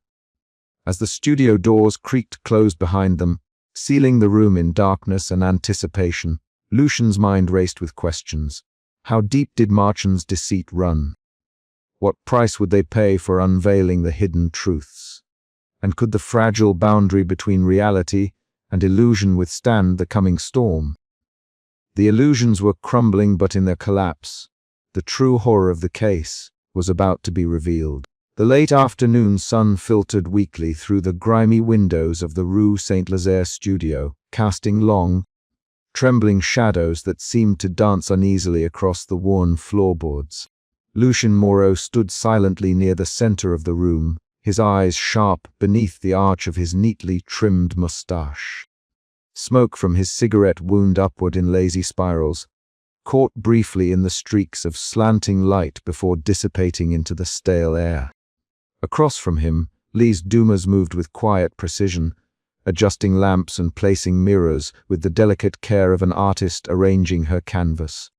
As the studio doors creaked closed behind them, sealing the room in darkness and anticipation, Lucian's mind raced with questions. How deep did Marchand's deceit run? What price would they pay for unveiling the hidden truths? And could the fragile boundary between reality and illusion withstand the coming storm? The illusions were crumbling, but in their collapse, the true horror of the case was about to be revealed. The late afternoon sun filtered weakly through the grimy windows of the Rue Saint-Lazare studio, casting long, trembling shadows that seemed to dance uneasily across the worn floorboards. Lucian Moreau stood silently near the center of the room, his eyes sharp beneath the arch of his neatly trimmed mustache. Smoke from his cigarette wound upward in lazy spirals, caught briefly in the streaks of slanting light before dissipating into the stale air. Across from him, Lise Dumas moved with quiet precision, adjusting lamps and placing mirrors with the delicate care of an artist arranging her canvas.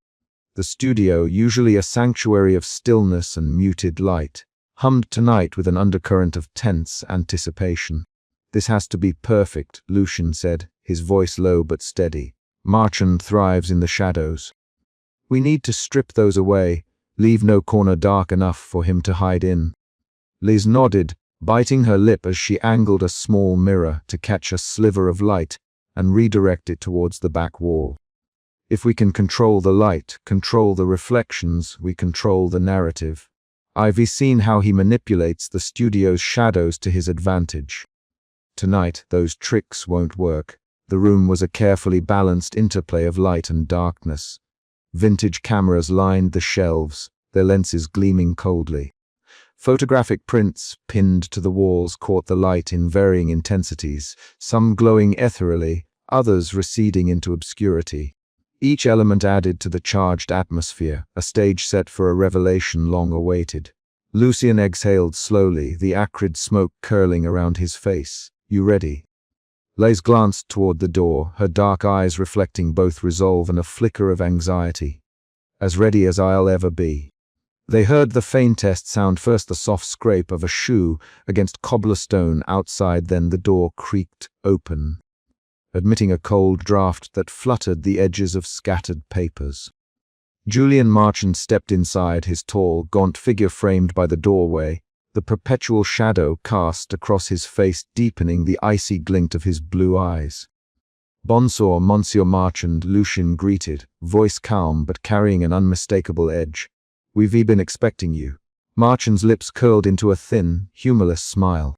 The studio, usually a sanctuary of stillness and muted light, hummed tonight with an undercurrent of tense anticipation. "This has to be perfect," Lucian said, his voice low but steady. "Marchand thrives in the shadows. We need to strip those away, leave no corner dark enough for him to hide in." Liz nodded, biting her lip as she angled a small mirror to catch a sliver of light and redirect it towards the back wall. "If we can control the light, control the reflections, we control the narrative." I've seen how he manipulates the studio's shadows to his advantage. Tonight, those tricks won't work. The room was a carefully balanced interplay of light and darkness, Vintage cameras lined the shelves, their lenses gleaming coldly. Photographic prints, pinned to the walls, caught the light in varying intensities, some glowing ethereally, others receding into obscurity. Each element added to the charged atmosphere, a stage set for a revelation long awaited. Lucien exhaled slowly, the acrid smoke curling around his face. "You ready?" Lays glanced toward the door, her dark eyes reflecting both resolve and a flicker of anxiety. "As ready as I'll ever be." They heard the faintest sound, first the soft scrape of a shoe against cobblestone outside, then the door creaked open, admitting a cold draft that fluttered the edges of scattered papers. Julian Marchand stepped inside, his tall, gaunt figure framed by the doorway, the perpetual shadow cast across his face deepening the icy glint of his blue eyes. "Bonsoir, Monsieur Marchand," Lucien greeted, voice calm but carrying an unmistakable edge. "We've been expecting you." Marchand's lips curled into a thin, humorless smile.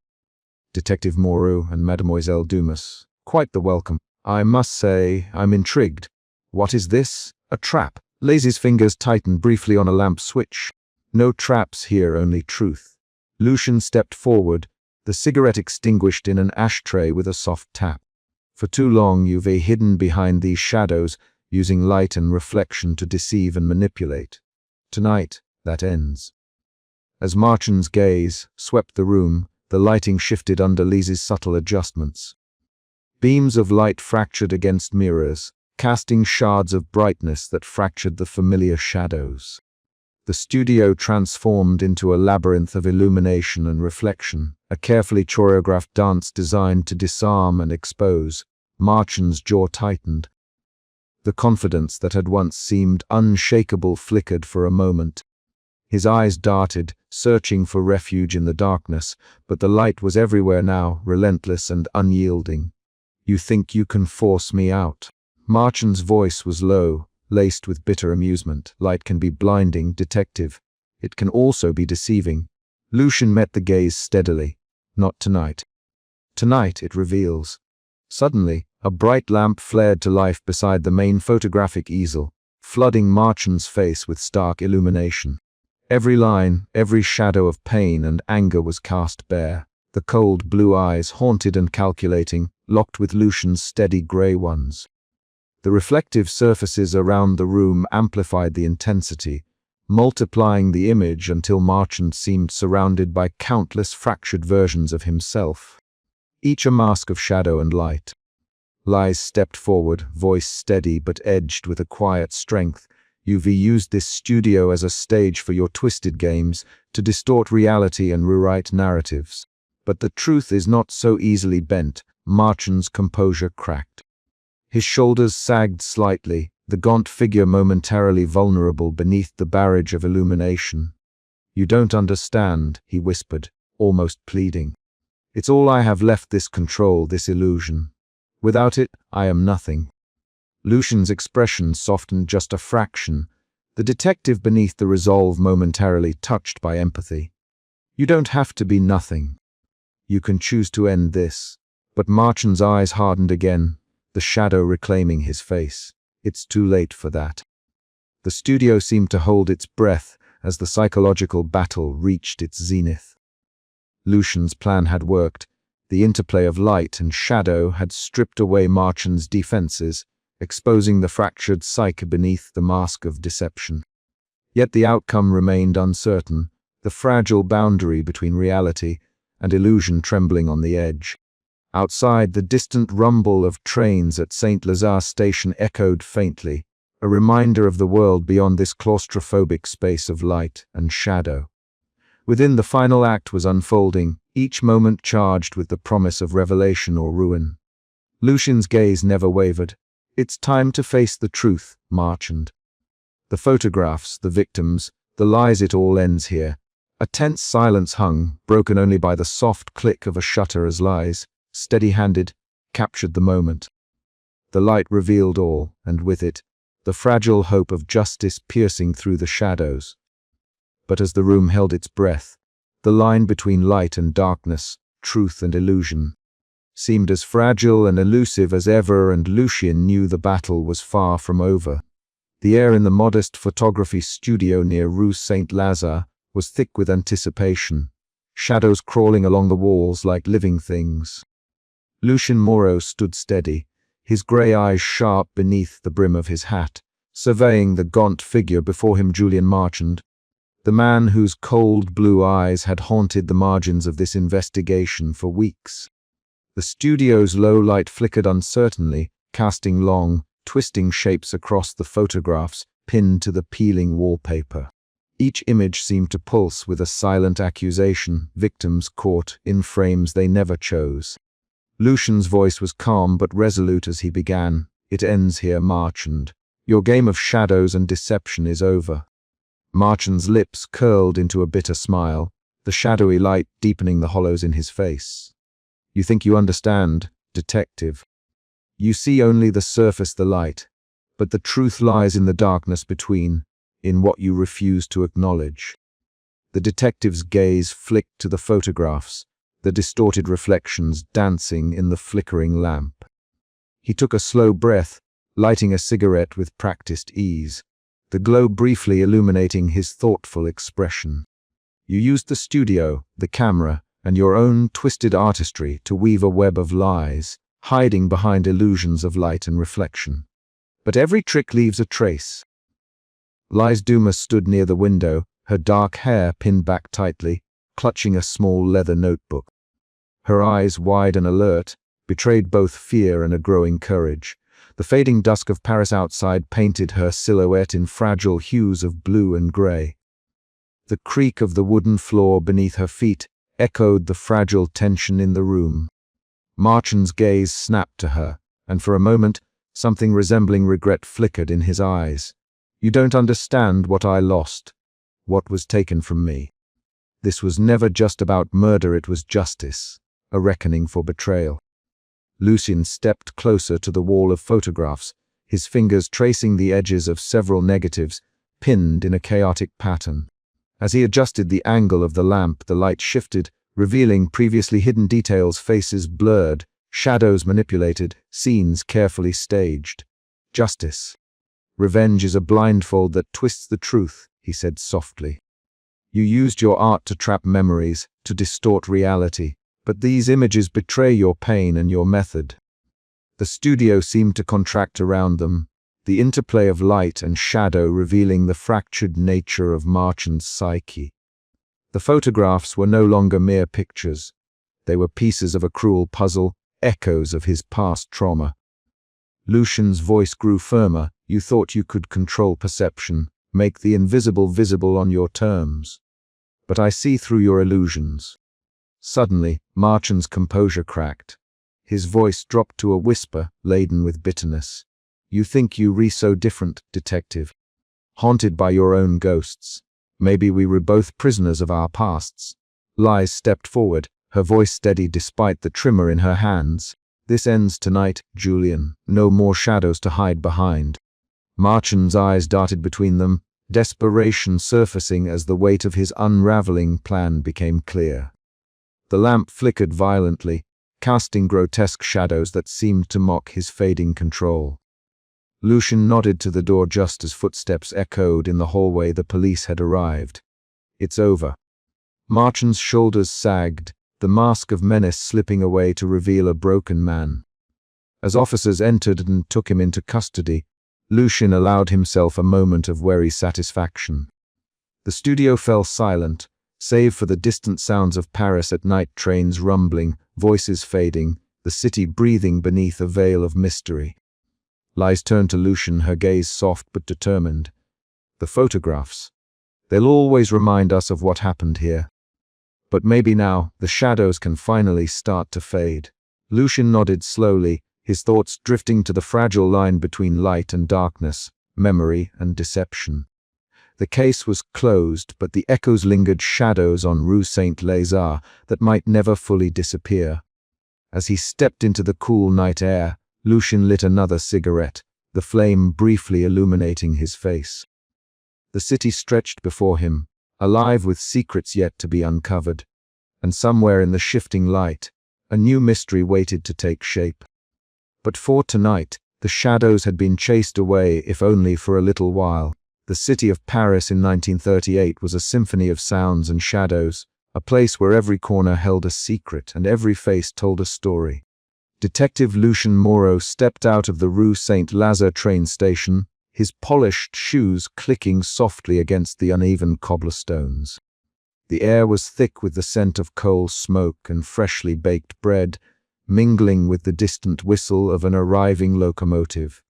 "Detective Moreau and Mademoiselle Dumas. Quite the welcome. I must say, I'm intrigued. What is this? A trap?" Lazy's fingers tightened briefly on a lamp switch. "No traps here, only truth." Lucien stepped forward, the cigarette extinguished in an ashtray with a soft tap. "For too long you've hidden behind these shadows, using light and reflection to deceive and manipulate. Tonight, that ends." As Marchand's gaze swept the room, the lighting shifted under Lizzie's subtle adjustments. Beams of light fractured against mirrors, casting shards of brightness that fractured the familiar shadows. The studio transformed into a labyrinth of illumination and reflection, a carefully choreographed dance designed to disarm and expose. Marchand's jaw tightened. The confidence that had once seemed unshakable flickered for a moment. His eyes darted, searching for refuge in the darkness, but the light was everywhere now, relentless and unyielding. "You think you can force me out?" Marchand's voice was low, laced with bitter amusement. "Light can be blinding, detective. It can also be deceiving." Lucien met the gaze steadily. "Not tonight." "Tonight it reveals." Suddenly, a bright lamp flared to life beside the main photographic easel, flooding Marchand's face with stark illumination. Every line, every shadow of pain and anger was cast bare. The cold blue eyes, haunted and calculating, locked with Lucien's steady gray ones. The reflective surfaces around the room amplified the intensity, multiplying the image until Marchand seemed surrounded by countless fractured versions of himself, each a mask of shadow and light. Liz stepped forward, voice steady but edged with a quiet strength. "You've used this studio as a stage for your twisted games, to distort reality and rewrite narratives. But the truth is not so easily bent." Marchand's composure cracked. His shoulders sagged slightly, the gaunt figure momentarily vulnerable beneath the barrage of illumination. "You don't understand," he whispered, almost pleading. "It's all I have left, this control, this illusion. Without it, I am nothing." Lucien's expression softened just a fraction, the detective beneath the resolve momentarily touched by empathy. "You don't have to be nothing. You can choose to end this." But Marchand's eyes hardened again, the shadow reclaiming his face. "It's too late for that." The studio seemed to hold its breath as the psychological battle reached its zenith. Lucien's plan had worked. The interplay of light and shadow had stripped away Marchand's defenses, exposing the fractured psyche beneath the mask of deception. Yet the outcome remained uncertain, the fragile boundary between reality and illusion trembling on the edge. Outside, the distant rumble of trains at St. Lazare station echoed faintly, a reminder of the world beyond this claustrophobic space of light and shadow. Within, the final act was unfolding, each moment charged with the promise of revelation or ruin. Lucien's gaze never wavered. "It's time to face the truth, Marchand. The photographs, the victims, the lies, it all ends here." A tense silence hung, broken only by the soft click of a shutter as Liz, steady-handed, captured the moment. The light revealed all, and with it, the fragile hope of justice piercing through the shadows. But as the room held its breath, the line between light and darkness, truth and illusion, seemed as fragile and elusive as ever, and Lucien knew the battle was far from over. The air in the modest photography studio near Rue Saint-Lazare was thick with anticipation, shadows crawling along the walls like living things. Lucien Moreau stood steady, his grey eyes sharp beneath the brim of his hat, surveying the gaunt figure before him. Julian Marchand, the man whose cold blue eyes had haunted the margins of this investigation for weeks. The studio's low light flickered uncertainly, casting long, twisting shapes across the photographs pinned to the peeling wallpaper. Each image seemed to pulse with a silent accusation, victims caught in frames they never chose. Lucien's voice was calm but resolute as he began. "It ends here, Marchand. Your game of shadows and deception is over." Marchand's lips curled into a bitter smile, the shadowy light deepening the hollows in his face. "You think you understand, detective. You see only the surface, the light, but the truth lies in the darkness between, in what you refuse to acknowledge." The detective's gaze flicked to the photographs, the distorted reflections dancing in the flickering lamp. He took a slow breath, lighting a cigarette with practiced ease, the glow briefly illuminating his thoughtful expression. "You used the studio, the camera, and your own twisted artistry to weave a web of lies, hiding behind illusions of light and reflection. But every trick leaves a trace." Lise Dumas stood near the window, her dark hair pinned back tightly, clutching a small leather notebook. Her eyes, wide and alert, betrayed both fear and a growing courage. The fading dusk of Paris outside painted her silhouette in fragile hues of blue and grey. The creak of the wooden floor beneath her feet echoed the fragile tension in the room. Marchand's gaze snapped to her, and for a moment, something resembling regret flickered in his eyes. "You don't understand what I lost, what was taken from me. This was never just about murder, it was justice, a reckoning for betrayal." Lucien stepped closer to the wall of photographs, his fingers tracing the edges of several negatives, pinned in a chaotic pattern. As he adjusted the angle of the lamp, the light shifted, revealing previously hidden details, faces blurred, shadows manipulated, scenes carefully staged. "Justice. Revenge is a blindfold that twists the truth," he said softly. "You used your art to trap memories, to distort reality, but these images betray your pain and your method." The studio seemed to contract around them, the interplay of light and shadow revealing the fractured nature of Marchand's psyche. The photographs were no longer mere pictures. They were pieces of a cruel puzzle, echoes of his past trauma. Lucien's voice grew firmer. "You thought you could control perception, make the invisible visible on your terms. But I see through your illusions." Suddenly, Marchand's composure cracked. His voice dropped to a whisper, laden with bitterness. "You think you re so different, detective. Haunted by your own ghosts. Maybe we were both prisoners of our pasts." Lise stepped forward, her voice steady despite the tremor in her hands. "This ends tonight, Julian. No more shadows to hide behind." Marchand's eyes darted between them, desperation surfacing as the weight of his unraveling plan became clear. The lamp flickered violently, casting grotesque shadows that seemed to mock his fading control. Lucien nodded to the door just as footsteps echoed in the hallway. The police had arrived. "It's over." Marchand's shoulders sagged, the mask of menace slipping away to reveal a broken man. As officers entered and took him into custody, Lucien allowed himself a moment of wary satisfaction. The studio fell silent, save for the distant sounds of Paris at night, trains rumbling, voices fading, the city breathing beneath a veil of mystery. Lise turned to Lucien, her gaze soft but determined. "The photographs. They'll always remind us of what happened here. But maybe now, the shadows can finally start to fade." Lucien nodded slowly, his thoughts drifting to the fragile line between light and darkness, memory and deception. The case was closed, but the echoes lingered, shadows on Rue Saint-Lazare that might never fully disappear. As he stepped into the cool night air, Lucien lit another cigarette, the flame briefly illuminating his face. The city stretched before him, alive with secrets yet to be uncovered, and somewhere in the shifting light, a new mystery waited to take shape. But for tonight, The shadows had been chased away, if only for a little while. The city of Paris in 1938 was a symphony of sounds and shadows, a place where every corner held a secret and every face told a story. Detective Lucien Moreau stepped out of the Rue Saint-Lazare train station, his polished shoes clicking softly against the uneven cobblestones. The air was thick with the scent of coal smoke and freshly baked bread, mingling with the distant whistle of an arriving locomotive.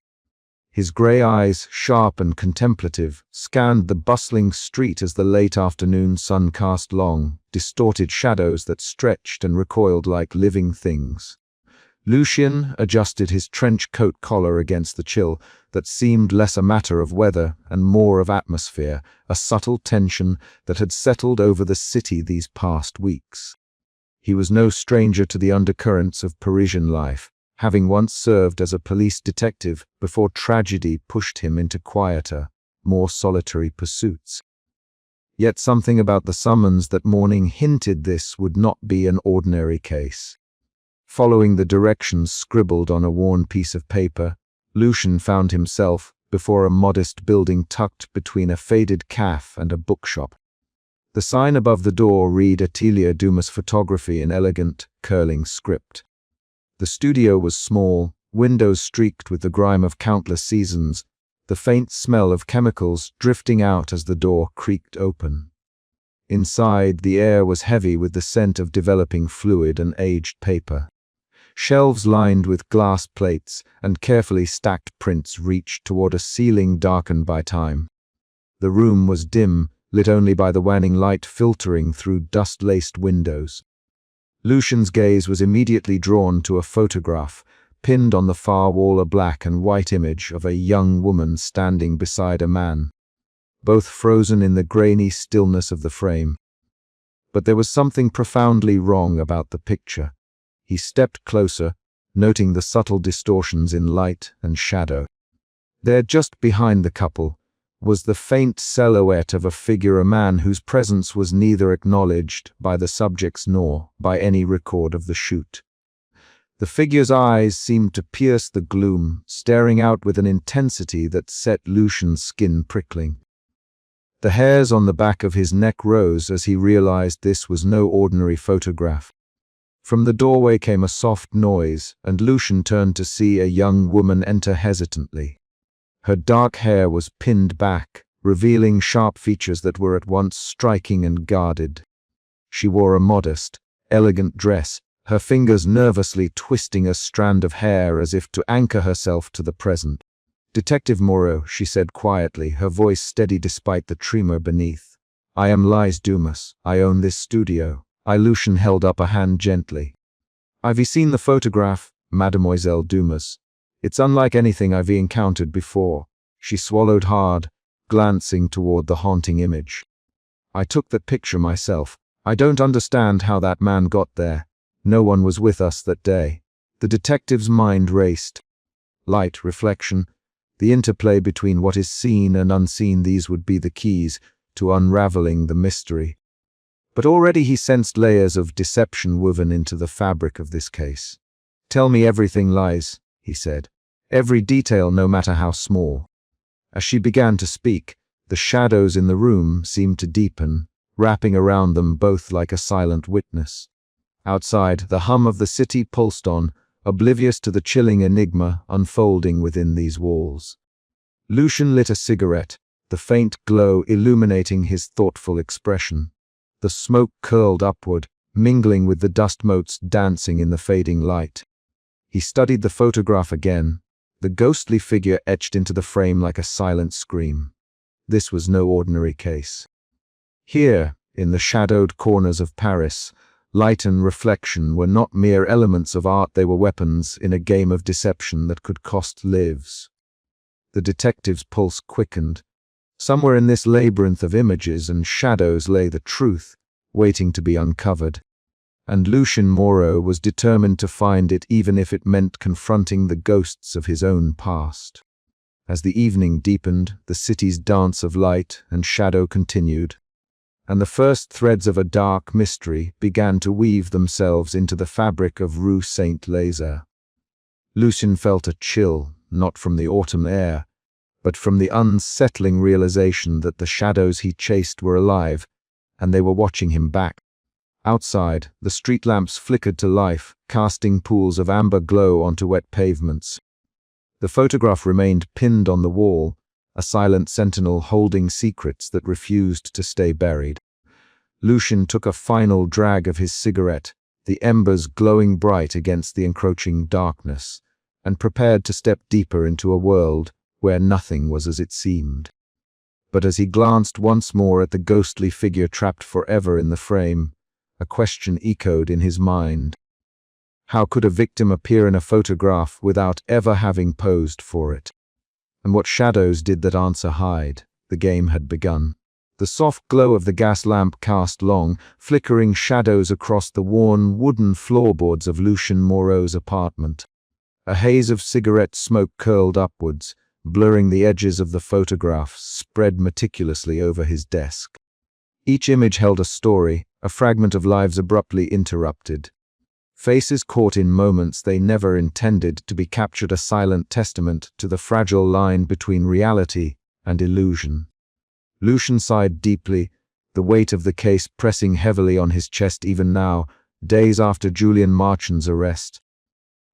His grey eyes, sharp and contemplative, scanned the bustling street as the late afternoon sun cast long, distorted shadows that stretched and recoiled like living things. Lucien adjusted his trench coat collar against the chill that seemed less a matter of weather and more of atmosphere, a subtle tension that had settled over the city these past weeks. He was no stranger to the undercurrents of Parisian life, having once served as a police detective before tragedy pushed him into quieter, more solitary pursuits. Yet something about the summons that morning hinted this would not be an ordinary case. Following the directions scribbled on a worn piece of paper, Lucien found himself before a modest building tucked between a faded cafe and a bookshop. The sign above the door read Atelier Dumas Photography in elegant, curling script. The studio was small, windows streaked with the grime of countless seasons, the faint smell of chemicals drifting out as the door creaked open. Inside, the air was heavy with the scent of developing fluid and aged paper. Shelves lined with glass plates and carefully stacked prints reached toward a ceiling darkened by time. The room was dim, lit only by the waning light filtering through dust-laced windows. Lucien's gaze was immediately drawn to a photograph, pinned on the far wall, a black and white image of a young woman standing beside a man, both frozen in the grainy stillness of the frame. But there was something profoundly wrong about the picture. He stepped closer, noting the subtle distortions in light and shadow. There, just behind the couple, was the faint silhouette of a figure, a man whose presence was neither acknowledged by the subjects nor by any record of the shoot. The figure's eyes seemed to pierce the gloom, staring out with an intensity that set Lucien's skin prickling. The hairs on the back of his neck rose as he realized this was no ordinary photograph. From the doorway came a soft noise, and Lucien turned to see a young woman enter hesitantly. Her dark hair was pinned back, revealing sharp features that were at once striking and guarded. She wore a modest, elegant dress, her fingers nervously twisting a strand of hair as if to anchor herself to the present. "Detective Moreau," she said quietly, her voice steady despite the tremor beneath. "I am Lise Dumas. I own this studio." Lucien held up a hand gently. "I've seen the photograph, Mademoiselle Dumas. It's unlike anything I've encountered before." She swallowed hard, glancing toward the haunting image. "I took that picture myself. I don't understand how that man got there. No one was with us that day." The detective's mind raced. Light, reflection, the interplay between what is seen and unseen, these would be the keys to unraveling the mystery. But already he sensed layers of deception woven into the fabric of this case. "Tell me everything, Lise," he said. "Every detail, no matter how small." As she began to speak, the shadows in the room seemed to deepen, wrapping around them both like a silent witness. Outside, the hum of the city pulsed on, oblivious to the chilling enigma unfolding within these walls. Lucien lit a cigarette, the faint glow illuminating his thoughtful expression. The smoke curled upward, mingling with the dust motes dancing in the fading light. He studied the photograph again, the ghostly figure etched into the frame like a silent scream. This was no ordinary case. Here, in the shadowed corners of Paris, light and reflection were not mere elements of art, they were weapons in a game of deception that could cost lives. The detective's pulse quickened. Somewhere in this labyrinth of images and shadows lay the truth, waiting to be uncovered. And Lucien Moreau was determined to find it, even if it meant confronting the ghosts of his own past. As the evening deepened, the city's dance of light and shadow continued, and the first threads of a dark mystery began to weave themselves into the fabric of Rue Saint-Lazare. Lucien felt a chill, not from the autumn air, but from the unsettling realization that the shadows he chased were alive, and they were watching him back. Outside, the street lamps flickered to life, casting pools of amber glow onto wet pavements. The photograph remained pinned on the wall, a silent sentinel holding secrets that refused to stay buried. Lucian took a final drag of his cigarette, the embers glowing bright against the encroaching darkness, and prepared to step deeper into a world where nothing was as it seemed. But as he glanced once more at the ghostly figure trapped forever in the frame, a question echoed in his mind. How could a victim appear in a photograph without ever having posed for it? And what shadows did that answer hide? The game had begun. The soft glow of the gas lamp cast long, flickering shadows across the worn wooden floorboards of Lucian Moreau's apartment. A haze of cigarette smoke curled upwards, blurring the edges of the photographs spread meticulously over his desk. Each image held a story, a fragment of lives abruptly interrupted. Faces caught in moments they never intended to be captured, a silent testament to the fragile line between reality and illusion. Lucian sighed deeply, the weight of the case pressing heavily on his chest even now, days after Julian Marchand's arrest.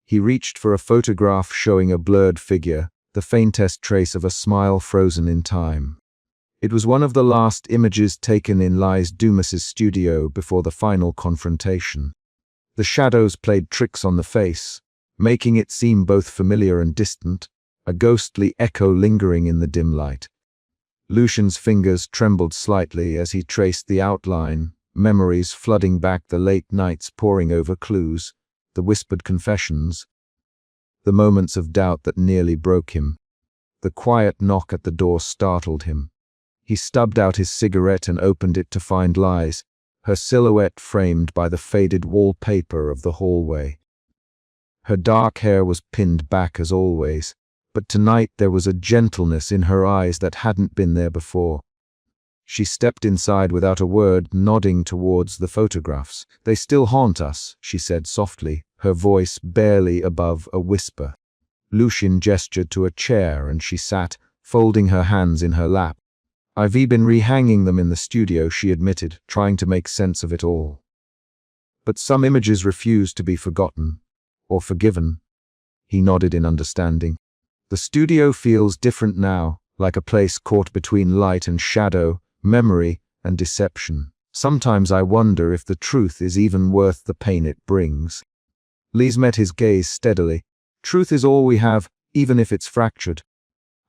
He reached for a photograph showing a blurred figure, the faintest trace of a smile frozen in time. It was one of the last images taken in Lies Dumas's studio before the final confrontation. The shadows played tricks on the face, making it seem both familiar and distant, a ghostly echo lingering in the dim light. Lucian's fingers trembled slightly as he traced the outline, memories flooding back, the late nights poring over clues, the whispered confessions, the moments of doubt that nearly broke him. The quiet knock at the door startled him. He stubbed out his cigarette and opened it to find Lies, her silhouette framed by the faded wallpaper of the hallway. Her dark hair was pinned back as always, but tonight there was a gentleness in her eyes that hadn't been there before. She stepped inside without a word, nodding towards the photographs. "They still haunt us," she said softly, her voice barely above a whisper. Lucian gestured to a chair and she sat, folding her hands in her lap. "I've been rehanging them in the studio," she admitted, trying to make sense of it all. "But some images refuse to be forgotten, or forgiven." He nodded in understanding. "The studio feels different now, like a place caught between light and shadow, memory and deception. Sometimes I wonder if the truth is even worth the pain it brings." Lise met his gaze steadily. "Truth is all we have, even if it's fractured."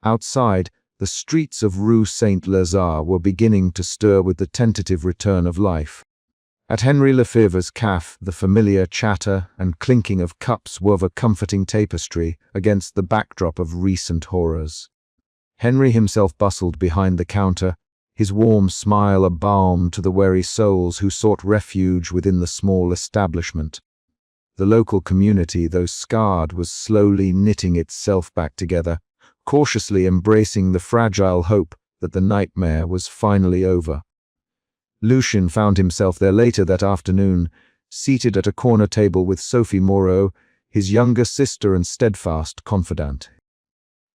Outside, the streets of Rue Saint-Lazare were beginning to stir with the tentative return of life. At Henry Lefebvre's cafe, the familiar chatter and clinking of cups wove a comforting tapestry against the backdrop of recent horrors. Henry himself bustled behind the counter, his warm smile a balm to the weary souls who sought refuge within the small establishment. The local community, though scarred, was slowly knitting itself back together, cautiously embracing the fragile hope that the nightmare was finally over. Lucian found himself there later that afternoon, seated at a corner table with Sophie Moreau, his younger sister and steadfast confidant.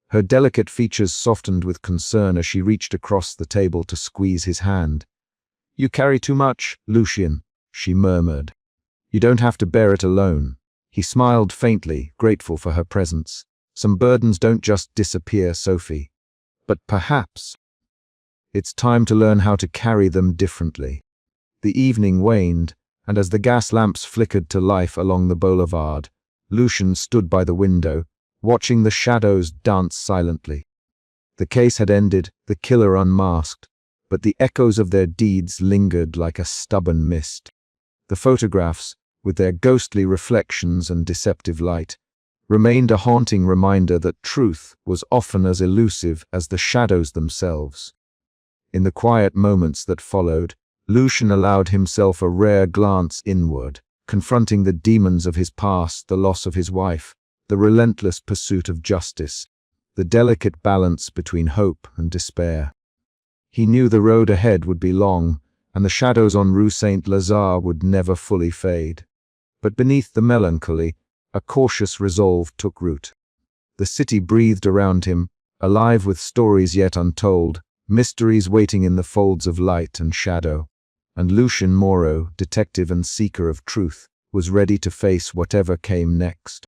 Her delicate features softened with concern as she reached across the table to squeeze his hand. "You carry too much, Lucian," she murmured. "You don't have to bear it alone." He smiled faintly, grateful for her presence. "Some burdens don't just disappear, Sophie. But perhaps it's time to learn how to carry them differently." The evening waned, and as the gas lamps flickered to life along the boulevard, Lucian stood by the window, watching the shadows dance silently. The case had ended, the killer unmasked, but the echoes of their deeds lingered like a stubborn mist. The photographs, with their ghostly reflections and deceptive light, remained a haunting reminder that truth was often as elusive as the shadows themselves. In the quiet moments that followed, Lucian allowed himself a rare glance inward, confronting the demons of his past, the loss of his wife, the relentless pursuit of justice, the delicate balance between hope and despair. He knew the road ahead would be long, and the shadows on Rue Saint-Lazare would never fully fade. But beneath the melancholy, a cautious resolve took root. The The city breathed around him, alive with stories yet untold, mysteries waiting in the folds of light and shadow. And Lucien Moreau, detective and seeker of truth, was ready to face whatever came next.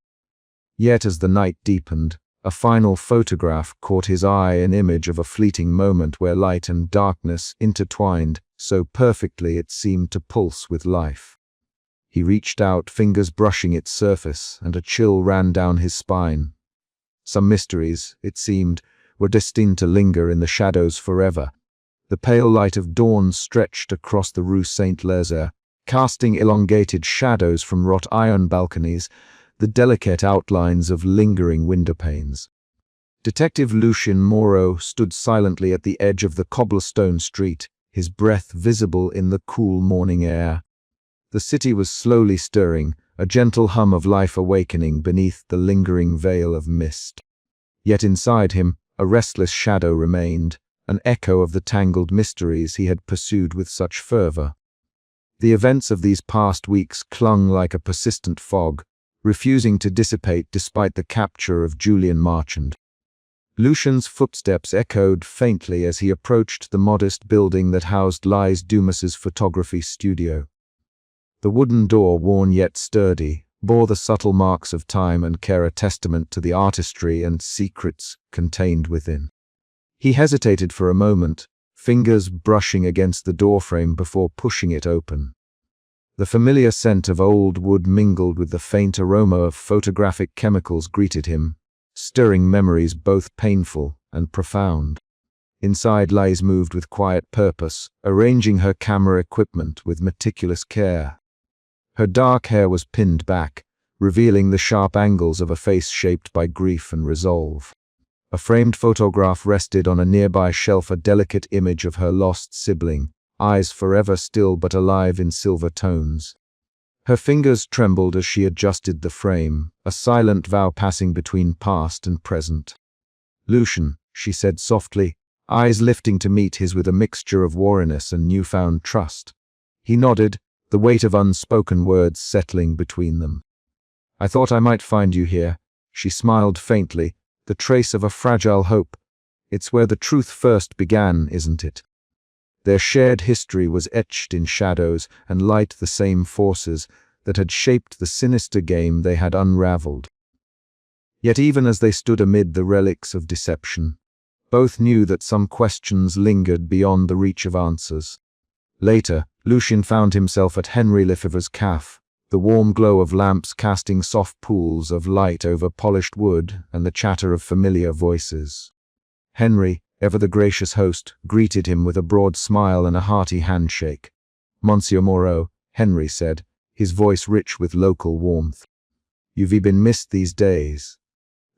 Yet as the night deepened, a final photograph caught his eye, an image of a fleeting moment where light and darkness intertwined so perfectly it seemed to pulse with life. He reached out, fingers brushing its surface, and a chill ran down his spine. Some mysteries, it seemed, were destined to linger in the shadows forever. The pale light of dawn stretched across the Rue Saint-Lazare, casting elongated shadows from wrought iron balconies, the delicate outlines of lingering windowpanes. Detective Lucien Moreau stood silently at the edge of the cobblestone street, his breath visible in the cool morning air. The city was slowly stirring, a gentle hum of life awakening beneath the lingering veil of mist. Yet inside him, a restless shadow remained, an echo of the tangled mysteries he had pursued with such fervor. The events of these past weeks clung like a persistent fog, refusing to dissipate despite the capture of Julian Marchand. Lucien's footsteps echoed faintly as he approached the modest building that housed Lise Dumas's photography studio. The wooden door, worn yet sturdy, bore the subtle marks of time and care, a testament to the artistry and secrets contained within. He hesitated for a moment, fingers brushing against the doorframe before pushing it open. The familiar scent of old wood mingled with the faint aroma of photographic chemicals greeted him, stirring memories both painful and profound. Inside, Lise moved with quiet purpose, arranging her camera equipment with meticulous care. Her dark hair was pinned back, revealing the sharp angles of a face shaped by grief and resolve. A framed photograph rested on a nearby shelf, a delicate image of her lost sibling, eyes forever still but alive in silver tones. Her fingers trembled as she adjusted the frame, a silent vow passing between past and present. "Lucien," she said softly, eyes lifting to meet his with a mixture of wariness and newfound trust. He nodded, the weight of unspoken words settling between them. "I thought I might find you here," she smiled faintly, the trace of a fragile hope. "It's where the truth first began, isn't it?" Their shared history was etched in shadows and light, the same forces that had shaped the sinister game they had unraveled. Yet even as they stood amid the relics of deception, both knew that some questions lingered beyond the reach of answers. Later, Lucien found himself at Henry Lefebvre's cafe, the warm glow of lamps casting soft pools of light over polished wood and the chatter of familiar voices. Henry, ever the gracious host, greeted him with a broad smile and a hearty handshake. "Monsieur Moreau," Henry said, his voice rich with local warmth. "You've been missed these days.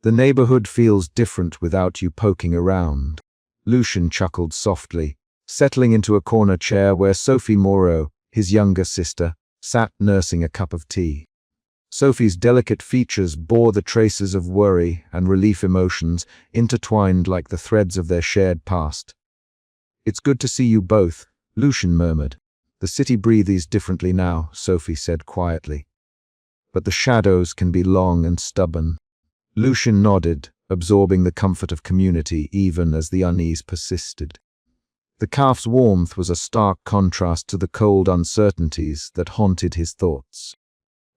The neighborhood feels different without you poking around." Lucien chuckled softly, settling into a corner chair where Sophie Moreau, his younger sister, sat nursing a cup of tea. Sophie's delicate features bore the traces of worry and relief, emotions intertwined like the threads of their shared past. "It's good to see you both," Lucien murmured. "The city breathes differently now," Sophie said quietly. "But the shadows can be long and stubborn." Lucien nodded, absorbing the comfort of community even as the unease persisted. The cafe's warmth was a stark contrast to the cold uncertainties that haunted his thoughts.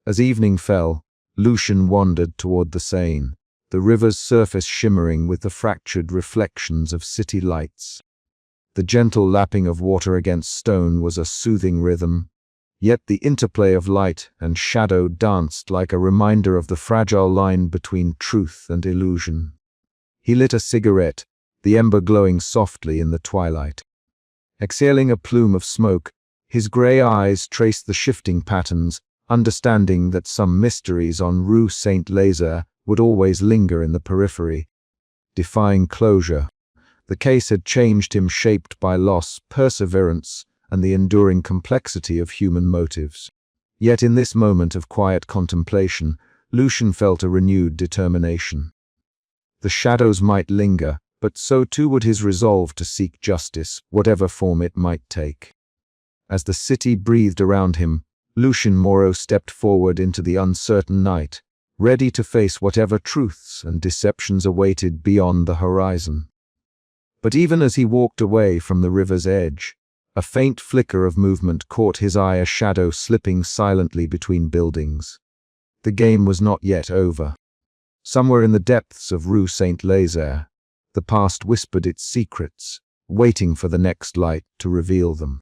As evening fell, Lucien wandered toward the Seine, the river's surface shimmering with the fractured reflections of city lights. The gentle lapping of water against stone was a soothing rhythm, yet the interplay of light and shadow danced like a reminder of the fragile line between truth and illusion. He lit a cigarette, the ember glowing softly in the twilight. Exhaling a plume of smoke, his gray eyes traced the shifting patterns, understanding that some mysteries on Rue Saint-Lazare would always linger in the periphery. Defying closure, the case had changed him, shaped by loss, perseverance, and the enduring complexity of human motives. Yet in this moment of quiet contemplation, Lucien felt a renewed determination. The shadows might linger, but so too would his resolve to seek justice, whatever form it might take. As the city breathed around him, Lucien Moreau stepped forward into the uncertain night, ready to face whatever truths and deceptions awaited beyond the horizon. But even as he walked away from the river's edge, a faint flicker of movement caught his eye, a shadow slipping silently between buildings. The game was not yet over. Somewhere in the depths of Rue Saint-Lazare, the past whispered its secrets, waiting for the next light to reveal them.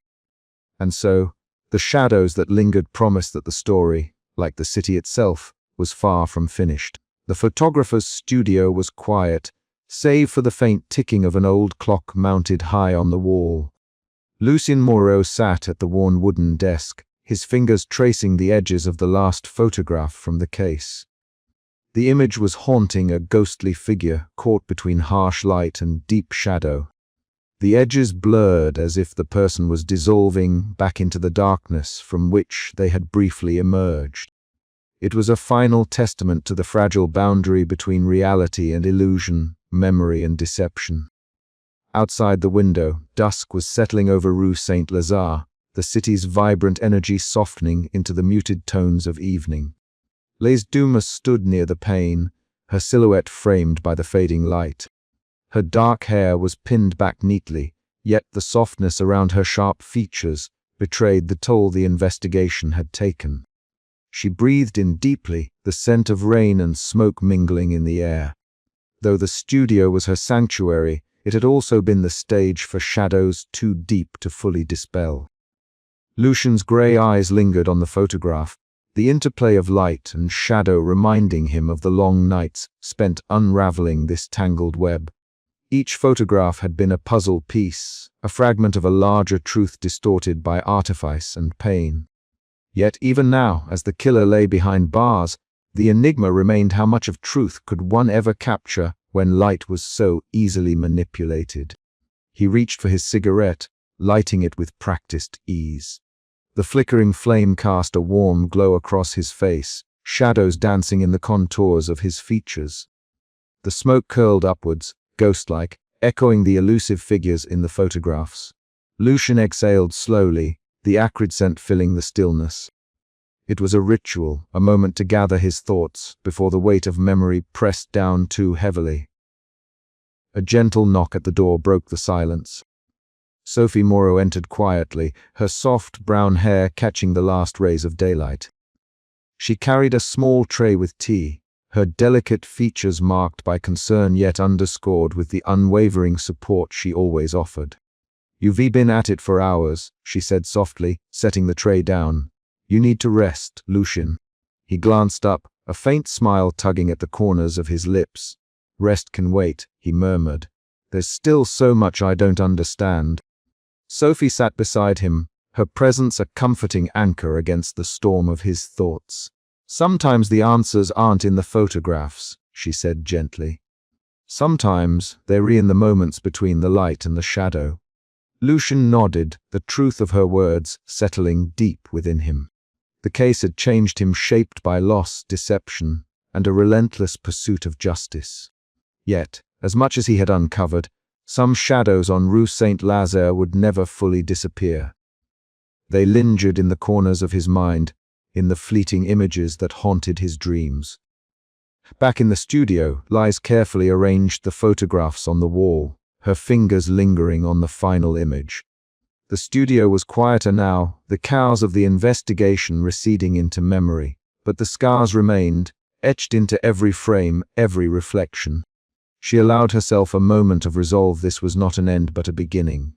And so, the shadows that lingered promised that the story, like the city itself, was far from finished. The photographer's studio was quiet, save for the faint ticking of an old clock mounted high on the wall. Lucien Moreau sat at the worn wooden desk, his fingers tracing the edges of the last photograph from the case. The image was haunting, a ghostly figure caught between harsh light and deep shadow. The edges blurred as if the person was dissolving back into the darkness from which they had briefly emerged. It was a final testament to the fragile boundary between reality and illusion, memory and deception. Outside the window, dusk was settling over Rue Saint-Lazare, the city's vibrant energy softening into the muted tones of evening. Les Dumas stood near the pane, her silhouette framed by the fading light. Her dark hair was pinned back neatly, yet the softness around her sharp features betrayed the toll the investigation had taken. She breathed in deeply, the scent of rain and smoke mingling in the air. Though the studio was her sanctuary, it had also been the stage for shadows too deep to fully dispel. Lucien's grey eyes lingered on the photograph, the interplay of light and shadow reminding him of the long nights spent unraveling this tangled web. Each photograph had been a puzzle piece, a fragment of a larger truth distorted by artifice and pain. Yet even now, as the killer lay behind bars, the enigma remained: how much of truth could one ever capture when light was so easily manipulated? He reached for his cigarette, lighting it with practiced ease. The flickering flame cast a warm glow across his face, shadows dancing in the contours of his features. The smoke curled upwards, ghost-like, echoing the elusive figures in the photographs. Lucien exhaled slowly, the acrid scent filling the stillness. It was a ritual, a moment to gather his thoughts before the weight of memory pressed down too heavily. A gentle knock at the door broke the silence. Sophie Moreau entered quietly, her soft brown hair catching the last rays of daylight. She carried a small tray with tea, her delicate features marked by concern yet underscored with the unwavering support she always offered. "You've been at it for hours," she said softly, setting the tray down. "You need to rest, Lucien." He glanced up, a faint smile tugging at the corners of his lips. "Rest can wait," he murmured. "There's still so much I don't understand." Sophie sat beside him, her presence a comforting anchor against the storm of his thoughts. "Sometimes the answers aren't in the photographs," she said gently. "Sometimes they're in the moments between the light and the shadow." Lucien nodded, the truth of her words settling deep within him. The case had changed him, shaped by loss, deception, and a relentless pursuit of justice. Yet, as much as he had uncovered, some shadows on Rue Saint-Lazare would never fully disappear. They lingered in the corners of his mind, in the fleeting images that haunted his dreams. Back in the studio, Lise carefully arranged the photographs on the wall, her fingers lingering on the final image. The studio was quieter now, the chaos of the investigation receding into memory, but the scars remained, etched into every frame, every reflection. She allowed herself a moment of resolve. This was not an end but a beginning.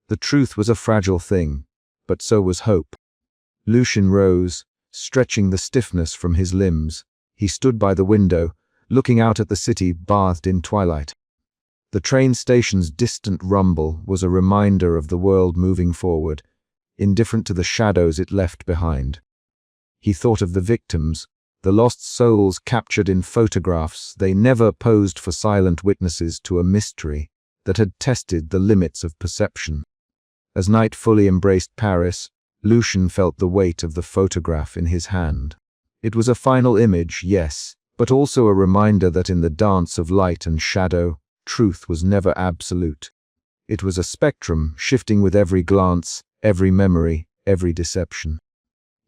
The truth was a fragile thing, but so was hope. Lucien rose, stretching the stiffness from his limbs. He stood by the window, looking out at the city bathed in twilight. The train station's distant rumble was a reminder of the world moving forward, indifferent to the shadows it left behind. He thought of the victims, the lost souls captured in photographs. They never posed for silent witnesses to a mystery that had tested the limits of perception. As night fully embraced Paris, Lucien felt the weight of the photograph in his hand. It was a final image, yes, but also a reminder that in the dance of light and shadow, truth was never absolute. It was a spectrum, shifting with every glance, every memory, every deception.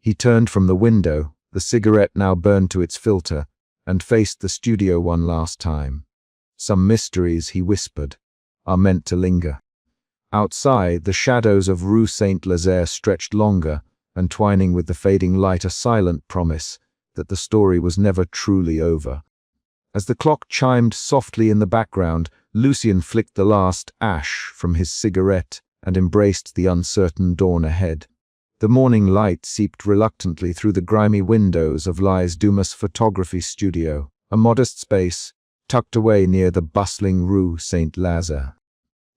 He turned from the window, The cigarette now burned to its filter and faced the studio one last time. Some mysteries, he whispered, are meant to linger. Outside, the shadows of Rue Saint-Lazare stretched longer, entwining with the fading light a silent promise that the story was never truly over. As the clock chimed softly in the background, Lucien flicked the last ash from his cigarette and embraced the uncertain dawn ahead. The morning light seeped reluctantly through the grimy windows of Lise Dumas' photography studio, a modest space tucked away near the bustling Rue Saint-Lazare.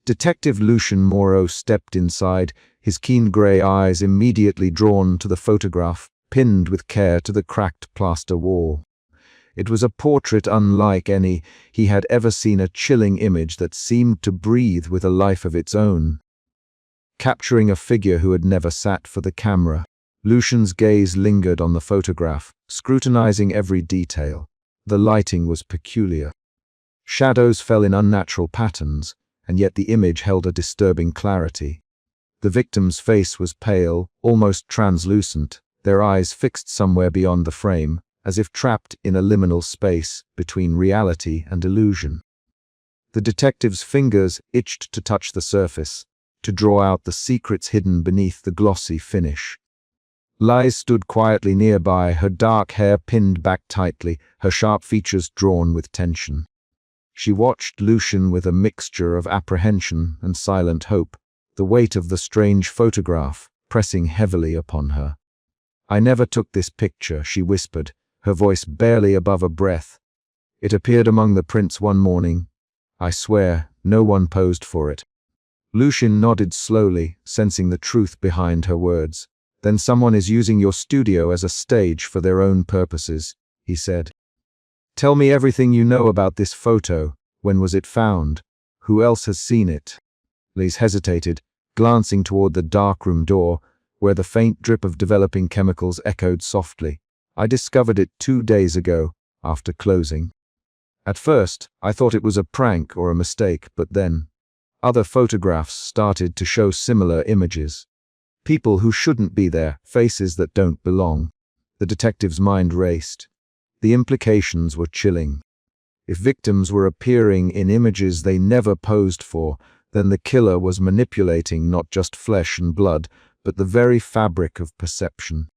Detective Lucien Moreau stepped inside, his keen grey eyes immediately drawn to the photograph, pinned with care to the cracked plaster wall. It was a portrait unlike any he had ever seen, a chilling image that seemed to breathe with a life of its own. Capturing a figure who had never sat for the camera, Lucien's gaze lingered on the photograph, scrutinizing every detail. The lighting was peculiar. Shadows fell in unnatural patterns, and yet the image held a disturbing clarity. The victim's face was pale, almost translucent, their eyes fixed somewhere beyond the frame, as if trapped in a liminal space between reality and illusion. The detective's fingers itched to touch the surface, to draw out the secrets hidden beneath the glossy finish. Lise stood quietly nearby, her dark hair pinned back tightly, her sharp features drawn with tension. She watched Lucien with a mixture of apprehension and silent hope, the weight of the strange photograph pressing heavily upon her. "I never took this picture," she whispered, her voice barely above a breath. "It appeared among the prints one morning. I swear, no one posed for it." Lucien nodded slowly, sensing the truth behind her words. "Then someone is using your studio as a stage for their own purposes," he said. "Tell me everything you know about this photo. When was it found? Who else has seen it?" Lise hesitated, glancing toward the darkroom door, where the faint drip of developing chemicals echoed softly. "I discovered it 2 days ago, after closing. At first, I thought it was a prank or a mistake, but then other photographs started to show similar images. People who shouldn't be there, faces that don't belong." The detective's mind raced. The implications were chilling. If victims were appearing in images they never posed for, then the killer was manipulating not just flesh and blood, but the very fabric of perception.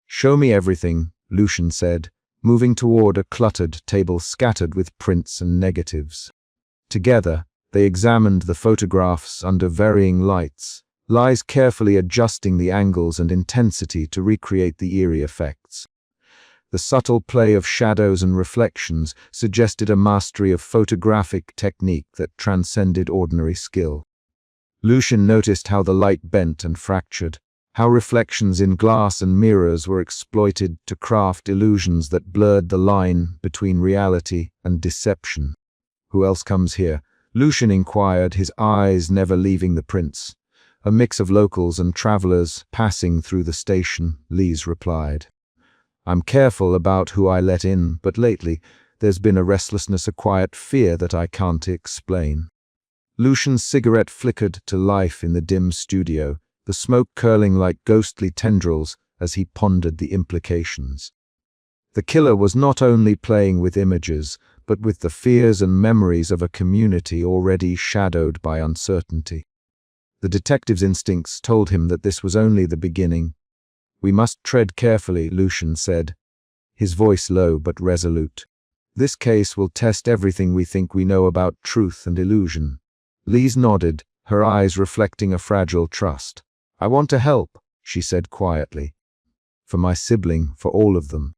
"Show me everything," Lucien said, moving toward a cluttered table scattered with prints and negatives. Together, they examined the photographs under varying lights, Lise carefully adjusting the angles and intensity to recreate the eerie effects. The subtle play of shadows and reflections suggested a mastery of photographic technique that transcended ordinary skill. Lucien noticed how the light bent and fractured, how reflections in glass and mirrors were exploited to craft illusions that blurred the line between reality and deception. "Who else comes here?" Lucien inquired, his eyes never leaving the prints. "A mix of locals and travelers passing through the station," Lise replied. "I'm careful about who I let in, but lately there's been a restlessness, a quiet fear that I can't explain." Lucien's cigarette flickered to life in the dim studio, the smoke curling like ghostly tendrils as he pondered the implications. The killer was not only playing with images, but with the fears and memories of a community already shadowed by uncertainty. The detective's instincts told him that this was only the beginning. "We must tread carefully," Lucien said, his voice low but resolute. "This case will test everything we think we know about truth and illusion." Lise nodded, her eyes reflecting a fragile trust. "I want to help," she said quietly. "For my sibling, for all of them."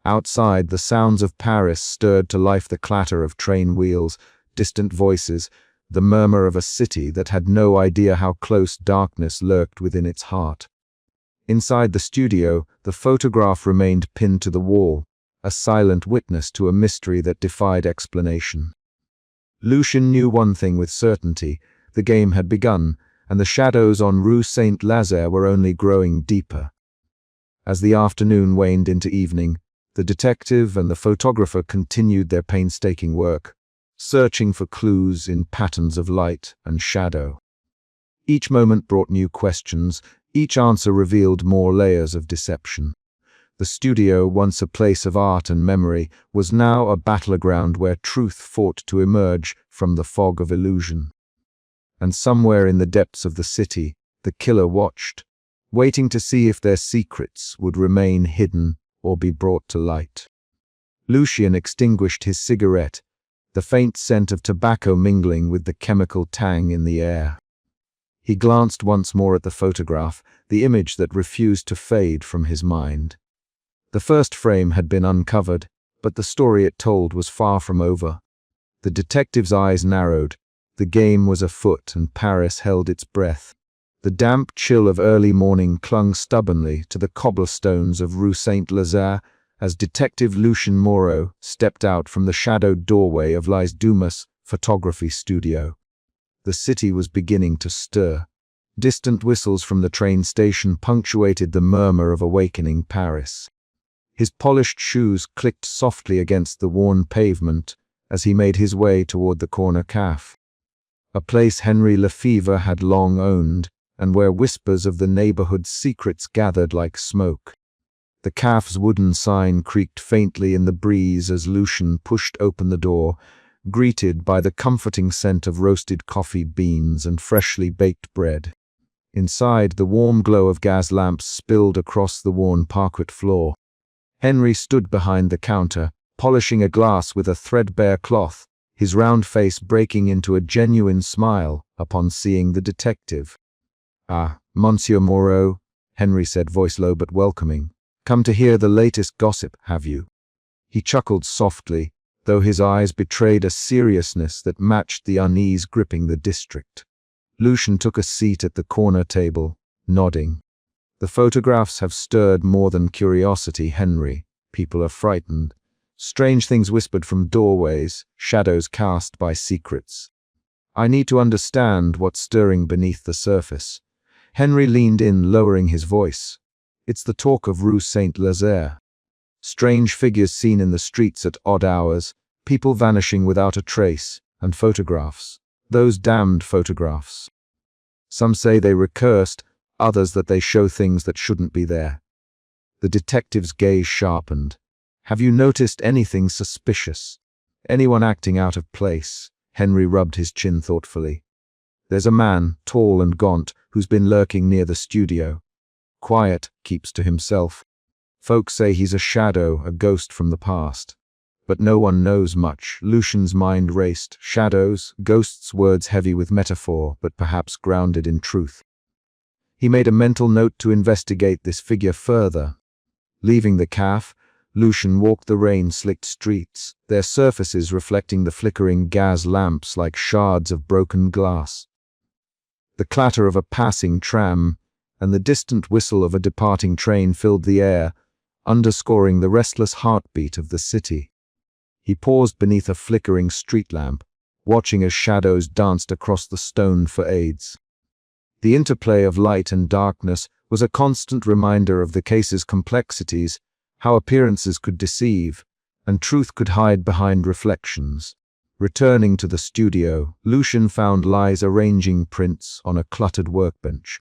Outside, the sounds of Paris stirred to life, the clatter of train wheels, distant voices, the murmur of a city that had no idea how close darkness lurked within its heart. Inside the studio, the photograph remained pinned to the wall, a silent witness to a mystery that defied explanation. Lucien knew one thing with certainty: the game had begun, and the shadows on Rue Saint-Lazare were only growing deeper. As the afternoon waned into evening, the detective and the photographer continued their painstaking work, searching for clues in patterns of light and shadow. Each moment brought new questions, each answer revealed more layers of deception. The studio, once a place of art and memory, was now a battleground where truth fought to emerge from the fog of illusion. And somewhere in the depths of the city, the killer watched, waiting to see if their secrets would remain hidden or be brought to light. Lucien extinguished his cigarette, the faint scent of tobacco mingling with the chemical tang in the air. He glanced once more at the photograph, the image that refused to fade from his mind. The first frame had been uncovered, but the story it told was far from over. The detective's eyes narrowed. The game was afoot, and Paris held its breath. The damp chill of early morning clung stubbornly to the cobblestones of Rue Saint-Lazare as Detective Lucien Moreau stepped out from the shadowed doorway of Lise Dumas' photography studio. The city was beginning to stir. Distant whistles from the train station punctuated the murmur of awakening Paris. His polished shoes clicked softly against the worn pavement as he made his way toward the corner cafe, a place Henry Lefevre had long owned, and where whispers of the neighborhood's secrets gathered like smoke. The cafe's wooden sign creaked faintly in the breeze as Lucien pushed open the door, greeted by the comforting scent of roasted coffee beans and freshly baked bread. Inside, the warm glow of gas lamps spilled across the worn parquet floor. Henry stood behind the counter, polishing a glass with a threadbare cloth, his round face breaking into a genuine smile upon seeing the detective. "Ah, Monsieur Moreau," Henry said, voice low but welcoming. "Come to hear the latest gossip, have you?" He chuckled softly, though his eyes betrayed a seriousness that matched the unease gripping the district. Lucien took a seat at the corner table, nodding. "The photographs have stirred more than curiosity, Henry. People are frightened. Strange things whispered from doorways, shadows cast by secrets. I need to understand what's stirring beneath the surface." Henry leaned in, lowering his voice. "It's the talk of Rue Saint-Lazare. Strange figures seen in the streets at odd hours, people vanishing without a trace, and photographs. Those damned photographs. Some say they were cursed, others that they show things that shouldn't be there." The detective's gaze sharpened. "Have you noticed anything suspicious? Anyone acting out of place?" Henry rubbed his chin thoughtfully. "There's a man, tall and gaunt, who's been lurking near the studio. Quiet, keeps to himself. Folks say he's a shadow, a ghost from the past. But no one knows much." Lucien's mind raced. Shadows, ghosts, words heavy with metaphor, but perhaps grounded in truth. He made a mental note to investigate this figure further. Leaving the cafe, Lucien walked the rain-slicked streets, their surfaces reflecting the flickering gas lamps like shards of broken glass. The clatter of a passing tram and the distant whistle of a departing train filled the air, underscoring the restless heartbeat of the city. He paused beneath a flickering street lamp, watching as shadows danced across the stone facades. The interplay of light and darkness was a constant reminder of the case's complexities, how appearances could deceive, and truth could hide behind reflections. Returning to the studio, Lucien found Lise arranging prints on a cluttered workbench.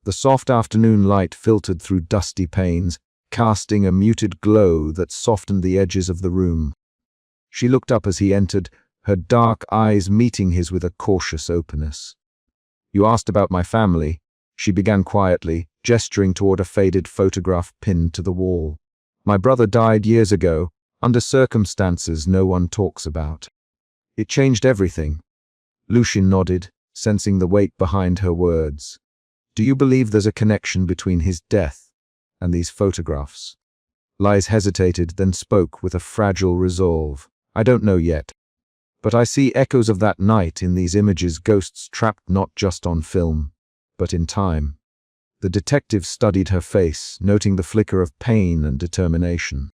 The soft afternoon light filtered through dusty panes, casting a muted glow that softened the edges of the room. She looked up as he entered, her dark eyes meeting his with a cautious openness. "You asked about my family," she began quietly, gesturing toward a faded photograph pinned to the wall. "My brother died years ago, under circumstances no one talks about. It changed everything." Lucien nodded, sensing the weight behind her words. "Do you believe there's a connection between his death and these photographs?" Lise hesitated, then spoke with a fragile resolve. "I don't know yet. But I see echoes of that night in these images, ghosts trapped not just on film, but in time." The detective studied her face, noting the flicker of pain and determination.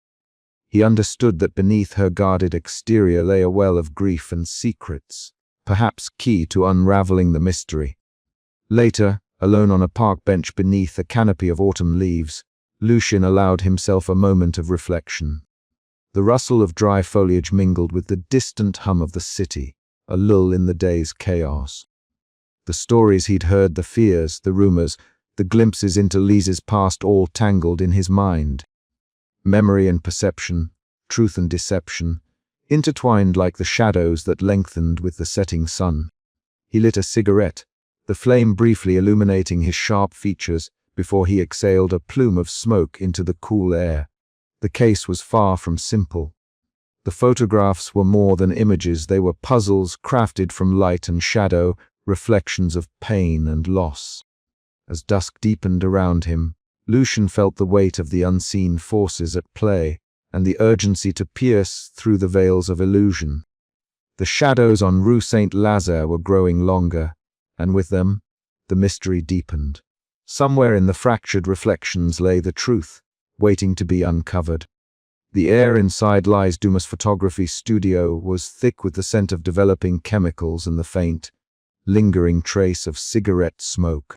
He understood that beneath her guarded exterior lay a well of grief and secrets, perhaps key to unraveling the mystery. Later, alone on a park bench beneath a canopy of autumn leaves, Lucien allowed himself a moment of reflection. The rustle of dry foliage mingled with the distant hum of the city, a lull in the day's chaos. The stories he'd heard, the fears, the rumors, the glimpses into Lise's past all tangled in his mind. Memory and perception, truth and deception, intertwined like the shadows that lengthened with the setting sun. He lit a cigarette, the flame briefly illuminating his sharp features before he exhaled a plume of smoke into the cool air. The case was far from simple. The photographs were more than images, they were puzzles crafted from light and shadow, reflections of pain and loss. As dusk deepened around him, Lucian felt the weight of the unseen forces at play and the urgency to pierce through the veils of illusion. The shadows on Rue Saint-Lazare were growing longer, and with them, the mystery deepened. Somewhere in the fractured reflections lay the truth, waiting to be uncovered. The air inside Lies Dumas' photography studio was thick with the scent of developing chemicals and the faint, lingering trace of cigarette smoke.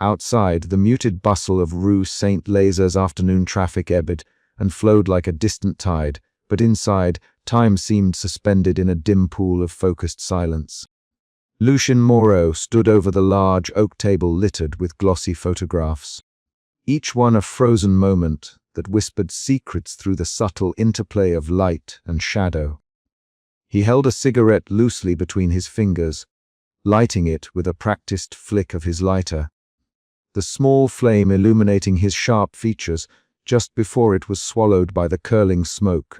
Outside, the muted bustle of Rue Saint-Lazare's afternoon traffic ebbed and flowed like a distant tide, but inside, time seemed suspended in a dim pool of focused silence. Lucien Moreau stood over the large oak table littered with glossy photographs, each one a frozen moment that whispered secrets through the subtle interplay of light and shadow. He held a cigarette loosely between his fingers, lighting it with a practiced flick of his lighter, the small flame illuminating his sharp features just before it was swallowed by the curling smoke.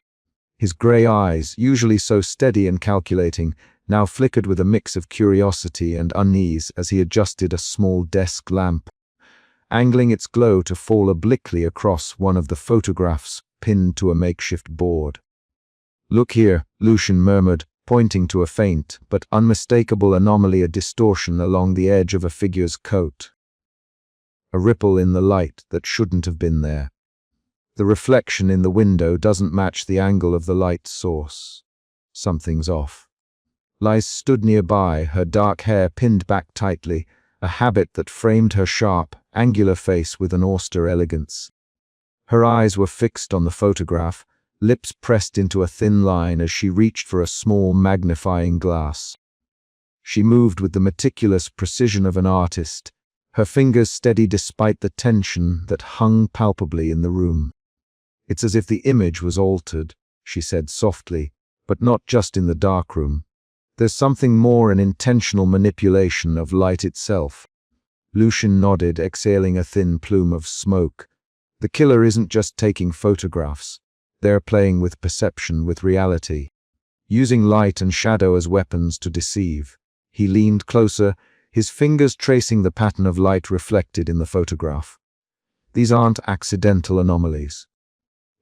His grey eyes, usually so steady and calculating, now flickered with a mix of curiosity and unease as he adjusted a small desk lamp, angling its glow to fall obliquely across one of the photographs pinned to a makeshift board. "Look here," Lucien murmured, pointing to a faint but unmistakable anomaly, a distortion along the edge of a figure's coat. A ripple in the light that shouldn't have been there. The reflection in the window doesn't match the angle of the light source. Something's off. Lise stood nearby, her dark hair pinned back tightly, a habit that framed her sharp, angular face with an austere elegance. Her eyes were fixed on the photograph, lips pressed into a thin line as she reached for a small magnifying glass. She moved with the meticulous precision of an artist, her fingers steady despite the tension that hung palpably in the room. "It's as if the image was altered," she said softly, "but not just in the darkroom. There's something more, an intentional manipulation of light itself." Lucien nodded, exhaling a thin plume of smoke. "The killer isn't just taking photographs. They're playing with perception, with reality. Using light and shadow as weapons to deceive." He leaned closer, his fingers tracing the pattern of light reflected in the photograph. "These aren't accidental anomalies.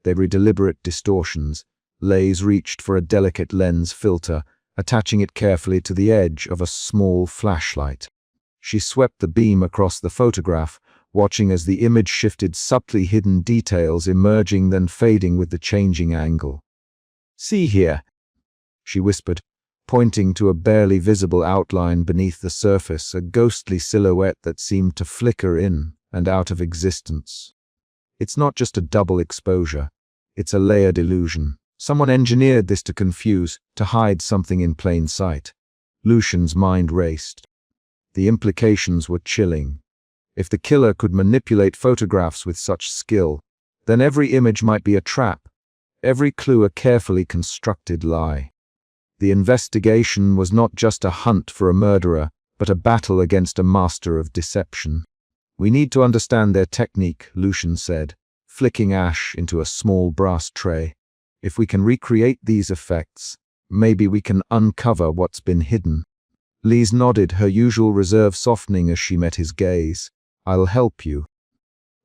They were deliberate distortions." Lays reached for a delicate lens filter, attaching it carefully to the edge of a small flashlight. She swept the beam across the photograph, watching as the image shifted, subtly hidden details emerging then fading with the changing angle. "See here," she whispered, pointing to a barely visible outline beneath the surface, a ghostly silhouette that seemed to flicker in and out of existence. "It's not just a double exposure, it's a layered illusion. Someone engineered this to confuse, to hide something in plain sight." Lucien's mind raced. The implications were chilling. If the killer could manipulate photographs with such skill, then every image might be a trap, every clue a carefully constructed lie. The investigation was not just a hunt for a murderer, but a battle against a master of deception. "We need to understand their technique," Lucien said, flicking ash into a small brass tray. "If we can recreate these effects, maybe we can uncover what's been hidden." Lise nodded, her usual reserve softening as she met his gaze. "I'll help you.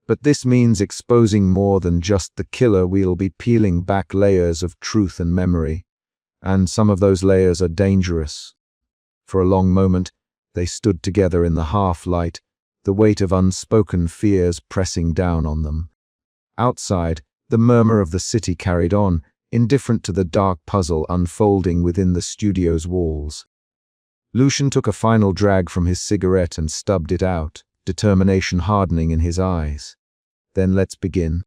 But this means exposing more than just the killer. We'll be peeling back layers of truth and memory. And some of those layers are dangerous." For a long moment, they stood together in the half-light, the weight of unspoken fears pressing down on them. Outside, the murmur of the city carried on, indifferent to the dark puzzle unfolding within the studio's walls. Lucien took a final drag from his cigarette and stubbed it out, determination hardening in his eyes. "Then let's begin."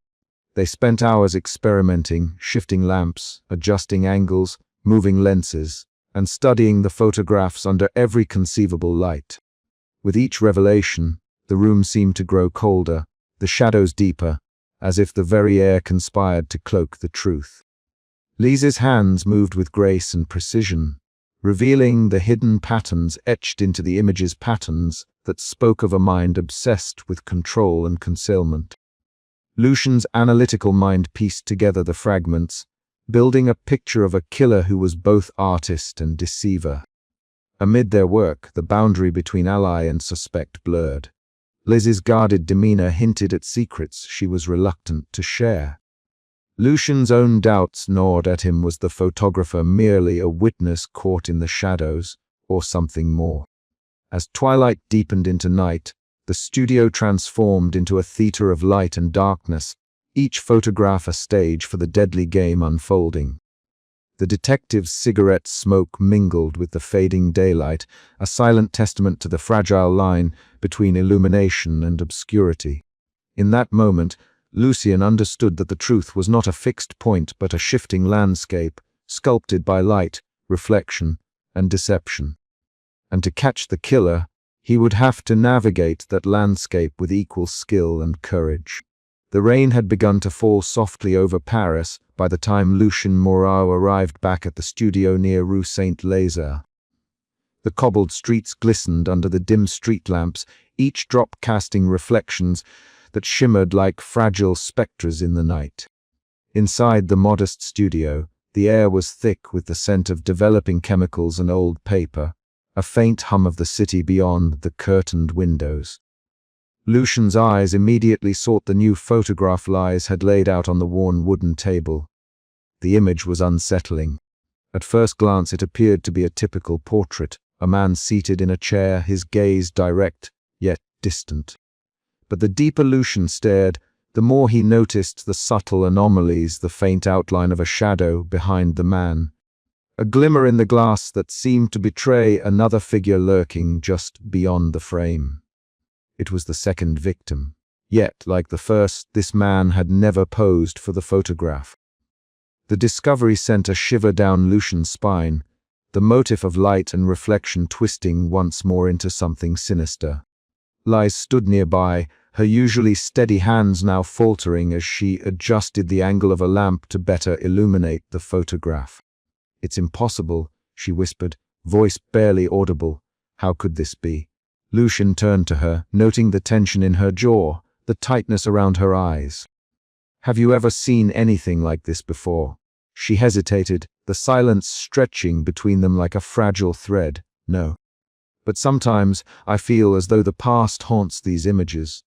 They spent hours experimenting, shifting lamps, adjusting angles, moving lenses, and studying the photographs under every conceivable light. With each revelation, the room seemed to grow colder, the shadows deeper, as if the very air conspired to cloak the truth. Lise's hands moved with grace and precision, revealing the hidden patterns etched into the image's patterns that spoke of a mind obsessed with control and concealment. Lucian's analytical mind pieced together the fragments, building a picture of a killer who was both artist and deceiver. Amid their work, the boundary between ally and suspect blurred. Lise's guarded demeanor hinted at secrets she was reluctant to share. Lucian's own doubts gnawed at him. Was the photographer merely a witness caught in the shadows, or something more? As twilight deepened into night, the studio transformed into a theater of light and darkness, each photograph a stage for the deadly game unfolding. The detective's cigarette smoke mingled with the fading daylight, a silent testament to the fragile line between illumination and obscurity. In that moment, Lucian understood that the truth was not a fixed point but a shifting landscape, sculpted by light, reflection, and deception. And to catch the killer, he would have to navigate that landscape with equal skill and courage. The rain had begun to fall softly over Paris by the time Lucien Moreau arrived back at the studio near Rue Saint-Lazare. The cobbled streets glistened under the dim street lamps, each drop casting reflections that shimmered like fragile spectres in the night. Inside the modest studio, the air was thick with the scent of developing chemicals and old paper, a faint hum of the city beyond the curtained windows. Lucian's eyes immediately sought the new photograph Lise had laid out on the worn wooden table. The image was unsettling. At first glance it appeared to be a typical portrait, a man seated in a chair, his gaze direct, yet distant. But the deeper Lucian stared, the more he noticed the subtle anomalies, the faint outline of a shadow behind the man. A glimmer in the glass that seemed to betray another figure lurking just beyond the frame. It was the second victim. Yet, like the first, this man had never posed for the photograph. The discovery sent a shiver down Lucian's spine, the motif of light and reflection twisting once more into something sinister. Lise stood nearby, her usually steady hands now faltering as she adjusted the angle of a lamp to better illuminate the photograph. "It's impossible," she whispered, voice barely audible. "How could this be?" Lucian turned to her, noting the tension in her jaw, the tightness around her eyes. "Have you ever seen anything like this before?" She hesitated, the silence stretching between them like a fragile thread. "No. But sometimes I feel as though the past haunts these images,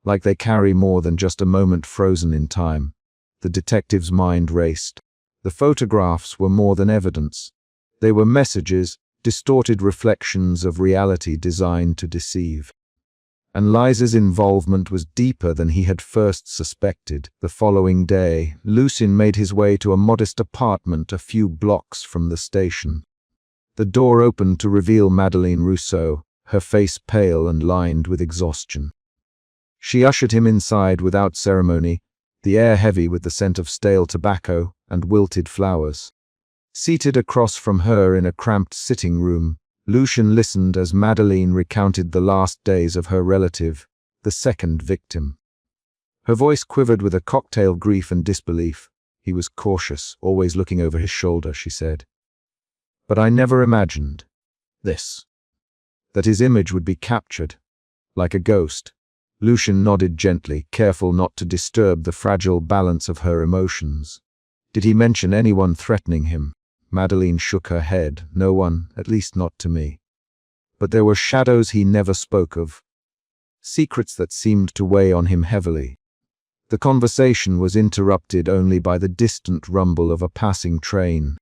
like they carry more than just a moment frozen in time." The detective's mind raced. The photographs were more than evidence. They were messages, distorted reflections of reality designed to deceive. And Lisa's involvement was deeper than he had first suspected. The following day, Lucien made his way to a modest apartment a few blocks from the station. The door opened to reveal Madeleine Rousseau, her face pale and lined with exhaustion. She ushered him inside without ceremony, the air heavy with the scent of stale tobacco and wilted flowers. Seated across from her in a cramped sitting room, Lucian listened as Madeleine recounted the last days of her relative, the second victim. Her voice quivered with a cocktail of grief and disbelief. "He was cautious, always looking over his shoulder," she said. "But I never imagined this, that his image would be captured, like a ghost." Lucian nodded gently, careful not to disturb the fragile balance of her emotions. "Did he mention anyone threatening him?" Madeleine shook her head. "No one, at least not to me. But there were shadows he never spoke of, secrets that seemed to weigh on him heavily." The conversation was interrupted only by the distant rumble of a passing train,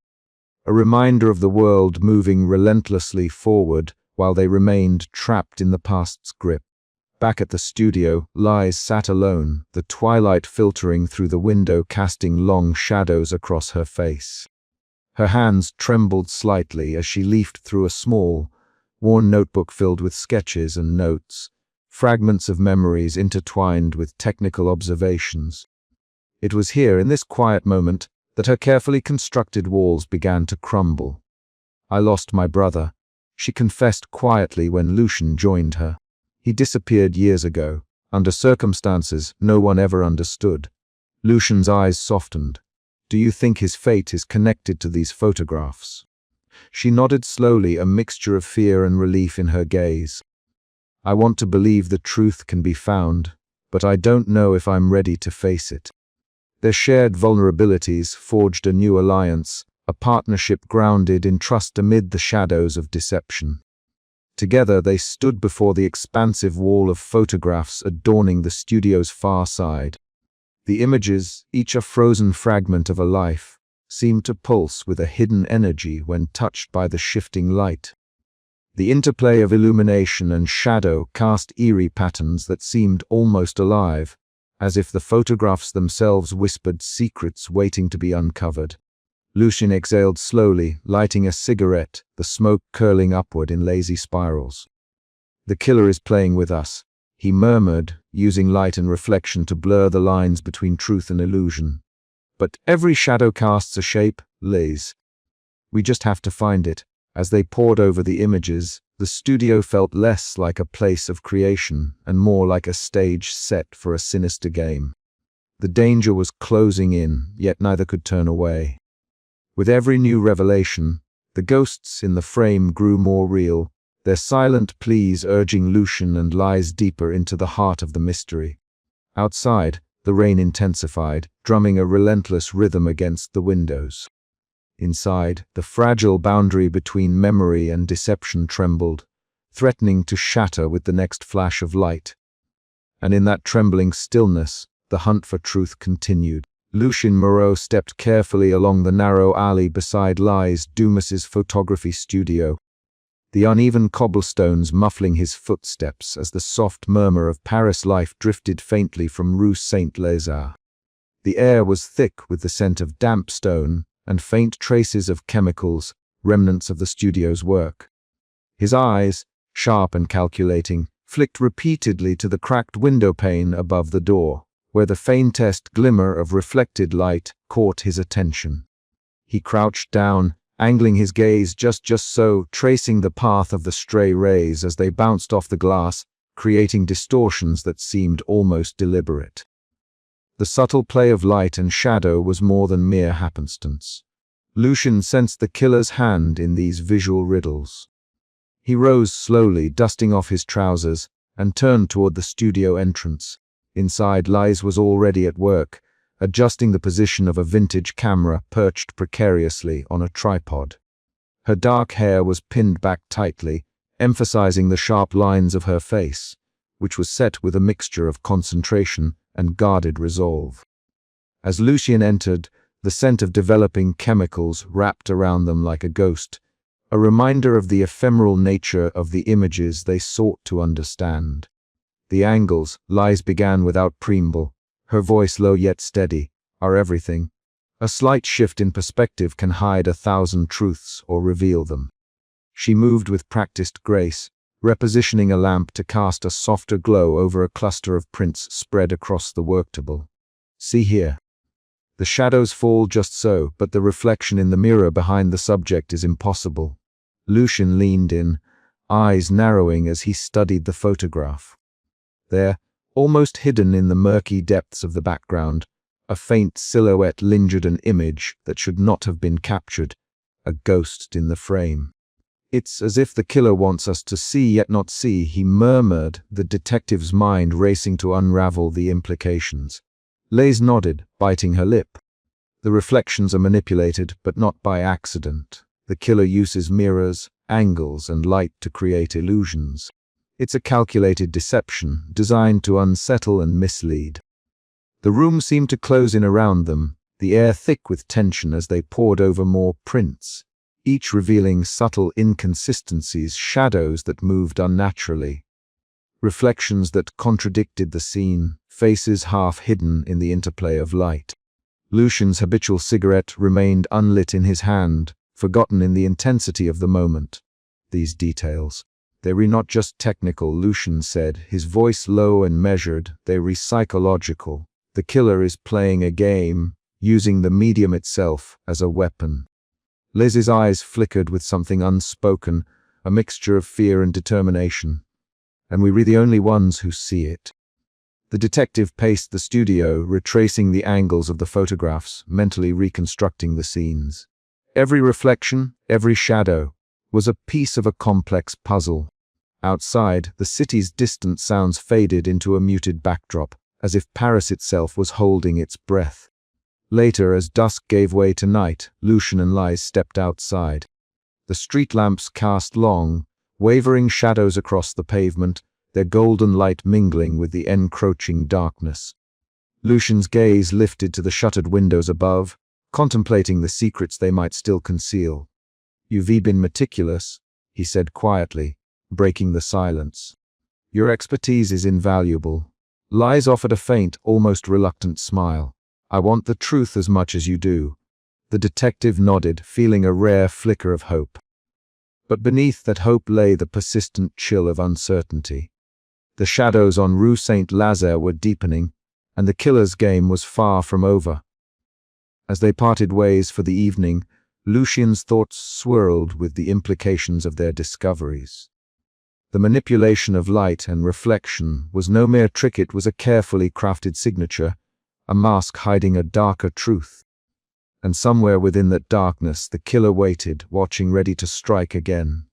a reminder of the world moving relentlessly forward while they remained trapped in the past's grip. Back at the studio, Lise sat alone, the twilight filtering through the window casting long shadows across her face. Her hands trembled slightly as she leafed through a small, worn notebook filled with sketches and notes, fragments of memories intertwined with technical observations. It was here, in this quiet moment, that her carefully constructed walls began to crumble. "I lost my brother," she confessed quietly when Lucian joined her. "He disappeared years ago, under circumstances no one ever understood. Lucian's eyes softened. Do you think his fate is connected to these photographs? She nodded slowly, a mixture of fear and relief in her gaze. I want to believe the truth can be found, but I don't know if I'm ready to face it. Their shared vulnerabilities forged a new alliance, a partnership grounded in trust amid the shadows of deception. Together they stood before the expansive wall of photographs adorning the studio's far side. The images, each a frozen fragment of a life, seemed to pulse with a hidden energy when touched by the shifting light. The interplay of illumination and shadow cast eerie patterns that seemed almost alive, as if the photographs themselves whispered secrets waiting to be uncovered. Lucian exhaled slowly, lighting a cigarette, the smoke curling upward in lazy spirals. "The killer is playing with us," he murmured, using light and reflection to blur the lines between truth and illusion. "But every shadow casts a shape, Liz. We just have to find it." As they pored over the images, the studio felt less like a place of creation and more like a stage set for a sinister game. The danger was closing in, yet neither could turn away. With every new revelation, the ghosts in the frame grew more real, their silent pleas urging Lucian and Lies deeper into the heart of the mystery. Outside, the rain intensified, drumming a relentless rhythm against the windows. Inside, the fragile boundary between memory and deception trembled, threatening to shatter with the next flash of light. And in that trembling stillness, the hunt for truth continued. Lucian Moreau stepped carefully along the narrow alley beside Lies Dumas's photography studio, the uneven cobblestones muffling his footsteps as the soft murmur of Paris life drifted faintly from Rue Saint-Lazare. The air was thick with the scent of damp stone and faint traces of chemicals, remnants of the studio's work. His eyes, sharp and calculating, flicked repeatedly to the cracked window pane above the door, where the faintest glimmer of reflected light caught his attention. He crouched down, angling his gaze just so, tracing the path of the stray rays as they bounced off the glass, creating distortions that seemed almost deliberate. The subtle play of light and shadow was more than mere happenstance. Lucian sensed the killer's hand in these visual riddles. He rose slowly, dusting off his trousers, and turned toward the studio entrance. Inside, Lies was already at work, adjusting the position of a vintage camera perched precariously on a tripod. Her dark hair was pinned back tightly, emphasizing the sharp lines of her face, which was set with a mixture of concentration and guarded resolve. As Lucian entered, the scent of developing chemicals wrapped around them like a ghost, a reminder of the ephemeral nature of the images they sought to understand. "The angles," Lies began without preamble, her voice low yet steady, "are everything. A slight shift in perspective can hide 1,000 truths or reveal them." She moved with practiced grace, repositioning a lamp to cast a softer glow over a cluster of prints spread across the worktable. "See here. The shadows fall just so, but the reflection in the mirror behind the subject is impossible." Lucian leaned in, eyes narrowing as he studied the photograph. There, almost hidden in the murky depths of the background, a faint silhouette lingered an image that should not have been captured, a ghost in the frame. "It's as if the killer wants us to see yet not see," he murmured, the detective's mind racing to unravel the implications. Liz nodded, biting her lip. "The reflections are manipulated, but not by accident. The killer uses mirrors, angles, and light to create illusions. It's a calculated deception, designed to unsettle and mislead." The room seemed to close in around them, the air thick with tension as they pored over more prints, each revealing subtle inconsistencies, shadows that moved unnaturally, reflections that contradicted the scene, faces half hidden in the interplay of light. Lucian's habitual cigarette remained unlit in his hand, forgotten in the intensity of the moment. "These details. They were not just technical," Lucian said, his voice low and measured. "They were psychological. The killer is playing a game, using the medium itself as a weapon." Liz's eyes flickered with something unspoken, a mixture of fear and determination. "And we're the only ones who see it." The detective paced the studio, retracing the angles of the photographs, mentally reconstructing the scenes. Every reflection, every shadow, was a piece of a complex puzzle. Outside, the city's distant sounds faded into a muted backdrop, as if Paris itself was holding its breath. Later, as dusk gave way to night, Lucian and Lise stepped outside. The street lamps cast long, wavering shadows across the pavement, their golden light mingling with the encroaching darkness. Lucian's gaze lifted to the shuttered windows above, contemplating the secrets they might still conceal. "You've been meticulous," he said quietly, breaking the silence. "Your expertise is invaluable." Lise offered a faint, almost reluctant smile. "I want the truth as much as you do." The detective nodded, feeling a rare flicker of hope. But beneath that hope lay the persistent chill of uncertainty. The shadows on Rue Saint-Lazare were deepening, and the killer's game was far from over. As they parted ways for the evening, Lucian's thoughts swirled with the implications of their discoveries. The manipulation of light and reflection was no mere trick, it was a carefully crafted signature, a mask hiding a darker truth. And somewhere within that darkness the killer waited, watching, ready to strike again.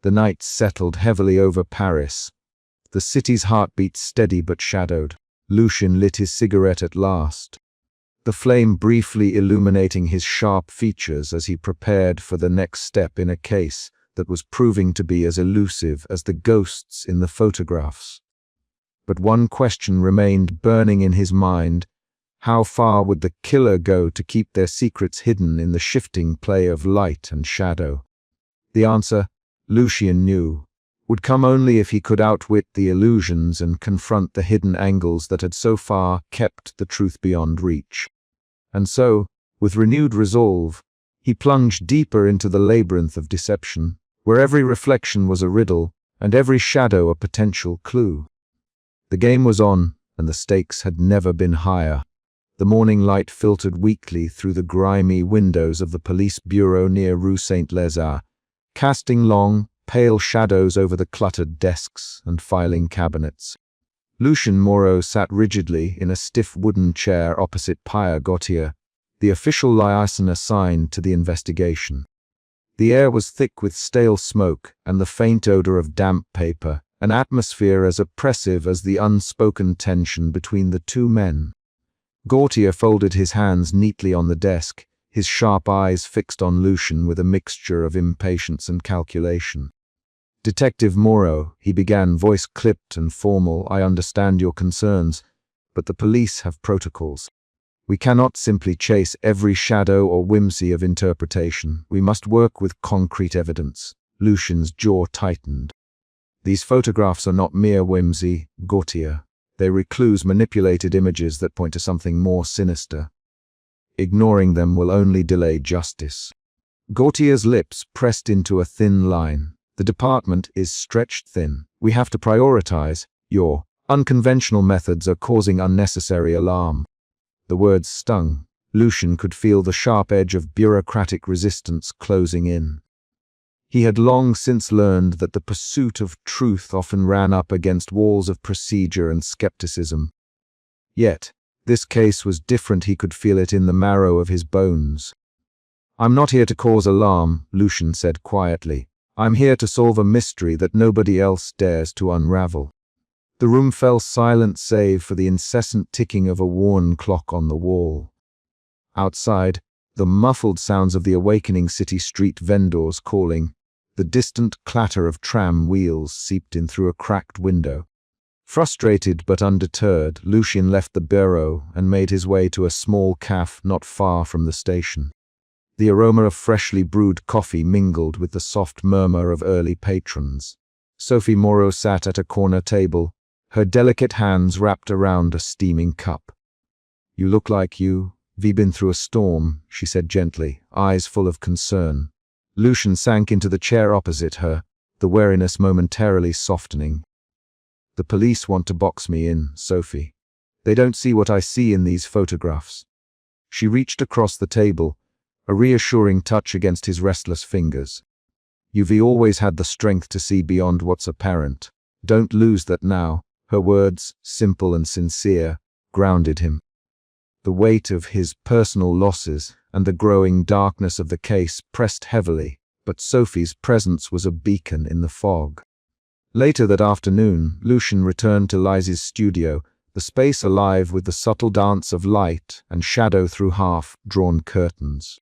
The night settled heavily over Paris. The city's heartbeat steady but shadowed. Lucian lit his cigarette at last, the flame briefly illuminating his sharp features as he prepared for the next step in a case that was proving to be as elusive as the ghosts in the photographs. But one question remained burning in his mind. How far would the killer go to keep their secrets hidden in the shifting play of light and shadow? The answer, Lucian knew, would come only if he could outwit the illusions and confront the hidden angles that had so far kept the truth beyond reach. And so, with renewed resolve, he plunged deeper into the labyrinth of deception, where every reflection was a riddle and every shadow a potential clue. The game was on, and the stakes had never been higher. The morning light filtered weakly through the grimy windows of the police bureau near Rue Saint-Lazare, casting long, pale shadows over the cluttered desks and filing cabinets. Lucian Moreau sat rigidly in a stiff wooden chair opposite Pierre Gauthier, the official liaison assigned to the investigation. The air was thick with stale smoke and the faint odor of damp paper, an atmosphere as oppressive as the unspoken tension between the two men. Gauthier folded his hands neatly on the desk, his sharp eyes fixed on Lucian with a mixture of impatience and calculation. "Detective Moreau," he began, voice clipped and formal, "I understand your concerns, but the police have protocols. We cannot simply chase every shadow or whimsy of interpretation. We must work with concrete evidence." Lucian's jaw tightened. "These photographs are not mere whimsy, Gauthier. They recluse manipulated images that point to something more sinister. Ignoring them will only delay justice." Gautier's lips pressed into a thin line. "The department is stretched thin. We have to prioritize. Your unconventional methods are causing unnecessary alarm." The words stung. Lucian could feel the sharp edge of bureaucratic resistance closing in. He had long since learned that the pursuit of truth often ran up against walls of procedure and skepticism. Yet, this case was different. He could feel it in the marrow of his bones. "I'm not here to cause alarm," Lucian said quietly. "I'm here to solve a mystery that nobody else dares to unravel." The room fell silent save for the incessant ticking of a worn clock on the wall. Outside, the muffled sounds of the awakening city street vendors calling, the distant clatter of tram wheels seeped in through a cracked window. Frustrated but undeterred, Lucian left the bureau and made his way to a small cafe not far from the station. The aroma of freshly brewed coffee mingled with the soft murmur of early patrons. Sophie Moreau sat at a corner table, her delicate hands wrapped around a steaming cup. "You look like you've been through a storm," she said gently, eyes full of concern. Lucian sank into the chair opposite her, the wariness momentarily softening. "The police want to box me in, Sophie. They don't see what I see in these photographs." She reached across the table, a reassuring touch against his restless fingers. "You've always had the strength to see beyond what's apparent. Don't lose that now." Her words, simple and sincere, grounded him. The weight of his personal losses and the growing darkness of the case pressed heavily, but Sophie's presence was a beacon in the fog. Later that afternoon, Lucian returned to Liza's studio, the space alive with the subtle dance of light and shadow through half-drawn curtains.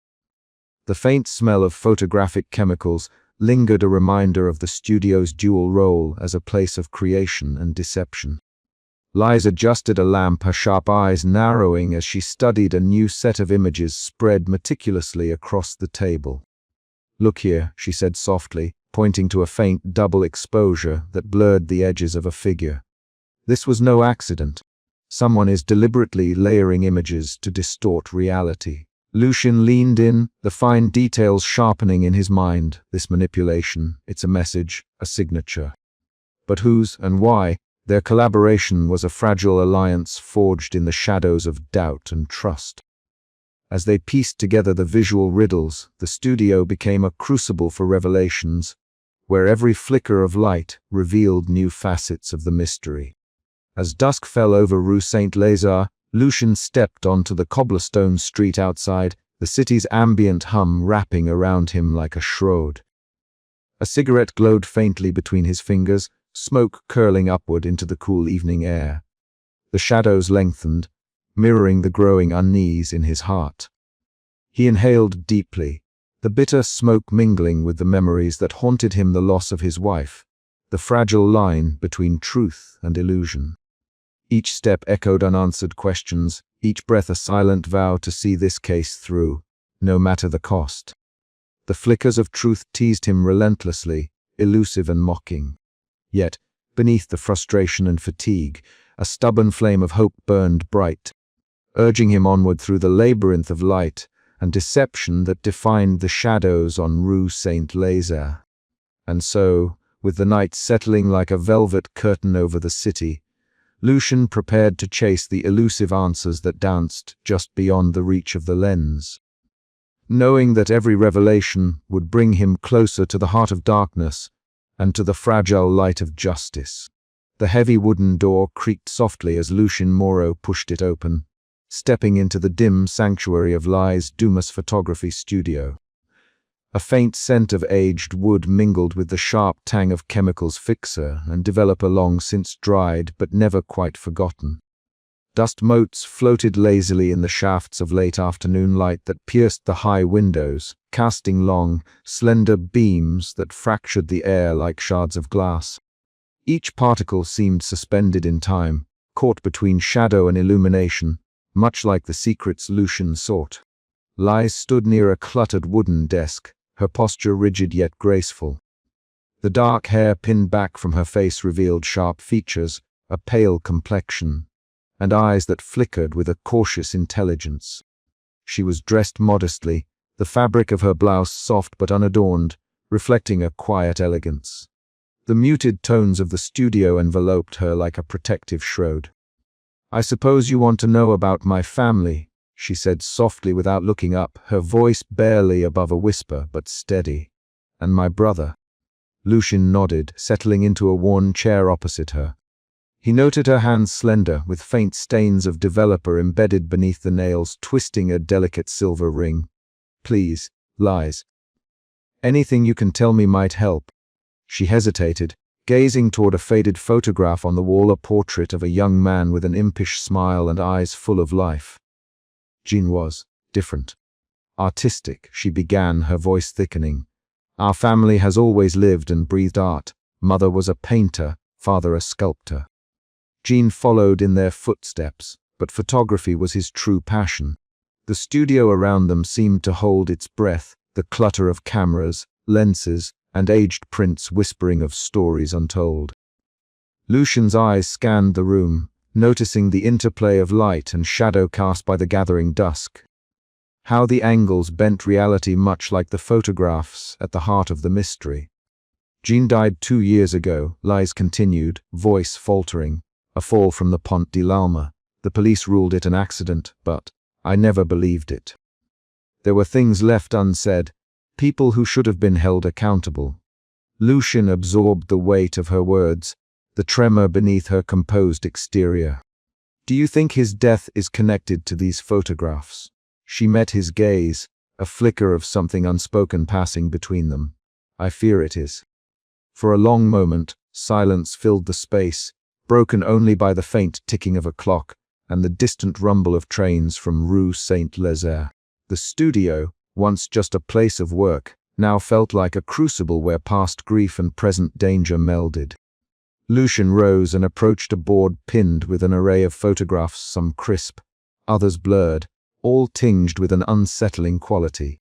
The faint smell of photographic chemicals lingered, a reminder of the studio's dual role as a place of creation and deception. Liza adjusted a lamp, her sharp eyes narrowing as she studied a new set of images spread meticulously across the table. "Look here," she said softly, pointing to a faint double exposure that blurred the edges of a figure. "This was no accident. Someone is deliberately layering images to distort reality." Lucian leaned in, the fine details sharpening in his mind. This manipulation, it's a message, a signature. But whose and why? Their collaboration was a fragile alliance forged in the shadows of doubt and trust. As they pieced together the visual riddles, the studio became a crucible for revelations, where every flicker of light revealed new facets of the mystery. As dusk fell over Rue Saint-Lazare, Lucian stepped onto the cobblestone street outside, the city's ambient hum wrapping around him like a shroud. A cigarette glowed faintly between his fingers, smoke curling upward into the cool evening air. The shadows lengthened, mirroring the growing unease in his heart. He inhaled deeply, the bitter smoke mingling with the memories that haunted him, the loss of his wife, the fragile line between truth and illusion. Each step echoed unanswered questions, each breath a silent vow to see this case through, no matter the cost. The flickers of truth teased him relentlessly, elusive and mocking. Yet, beneath the frustration and fatigue, a stubborn flame of hope burned bright, urging him onward through the labyrinth of light and deception that defined the shadows on Rue Saint-Lazare. And so, with the night settling like a velvet curtain over the city, Lucian prepared to chase the elusive answers that danced just beyond the reach of the lens. Knowing that every revelation would bring him closer to the heart of darkness and to the fragile light of justice. The heavy wooden door creaked softly as Lucian Moreau pushed it open, stepping into the dim sanctuary of Lies Dumas photography studio. A faint scent of aged wood mingled with the sharp tang of chemicals fixer and developer long since dried but never quite forgotten. Dust motes floated lazily in the shafts of late afternoon light that pierced the high windows, casting long, slender beams that fractured the air like shards of glass. Each particle seemed suspended in time, caught between shadow and illumination, much like the secrets Lucian sought. Lies stood near a cluttered wooden desk, her posture rigid yet graceful. The dark hair pinned back from her face revealed sharp features, a pale complexion, and eyes that flickered with a cautious intelligence. She was dressed modestly, the fabric of her blouse soft but unadorned, reflecting a quiet elegance. The muted tones of the studio enveloped her like a protective shroud. "I suppose you want to know about my family," she said softly without looking up, her voice barely above a whisper but steady. "And my brother?" Lucian nodded, settling into a worn chair opposite her. He noted her hands slender, with faint stains of developer embedded beneath the nails, twisting a delicate silver ring. "Please, Lies. Anything you can tell me might help." She hesitated, gazing toward a faded photograph on the wall, a portrait of a young man with an impish smile and eyes full of life. Jean was different. "Artistic," she began, her voice thickening. "Our family has always lived and breathed art. Mother was a painter, father a sculptor." Jean followed in their footsteps, but photography was his true passion. The studio around them seemed to hold its breath, the clutter of cameras, lenses, and aged prints whispering of stories untold. Lucian's eyes scanned the room, noticing the interplay of light and shadow cast by the gathering dusk. How the angles bent reality, much like the photographs at the heart of the mystery. "Jean died 2 years ago," Lies continued, voice faltering. "A fall from the Pont de l'Alma. The police ruled it an accident, but I never believed it. There were things left unsaid, people who should have been held accountable." Lucian absorbed the weight of her words, the tremor beneath her composed exterior. "Do you think his death is connected to these photographs?" She met his gaze, a flicker of something unspoken passing between them. "I fear it is." For a long moment, silence filled the space, broken only by the faint ticking of a clock and the distant rumble of trains from Rue Saint-Lazare. The studio, once just a place of work, now felt like a crucible where past grief and present danger melded. Lucien rose and approached a board pinned with an array of photographs, some crisp, others blurred, all tinged with an unsettling quality.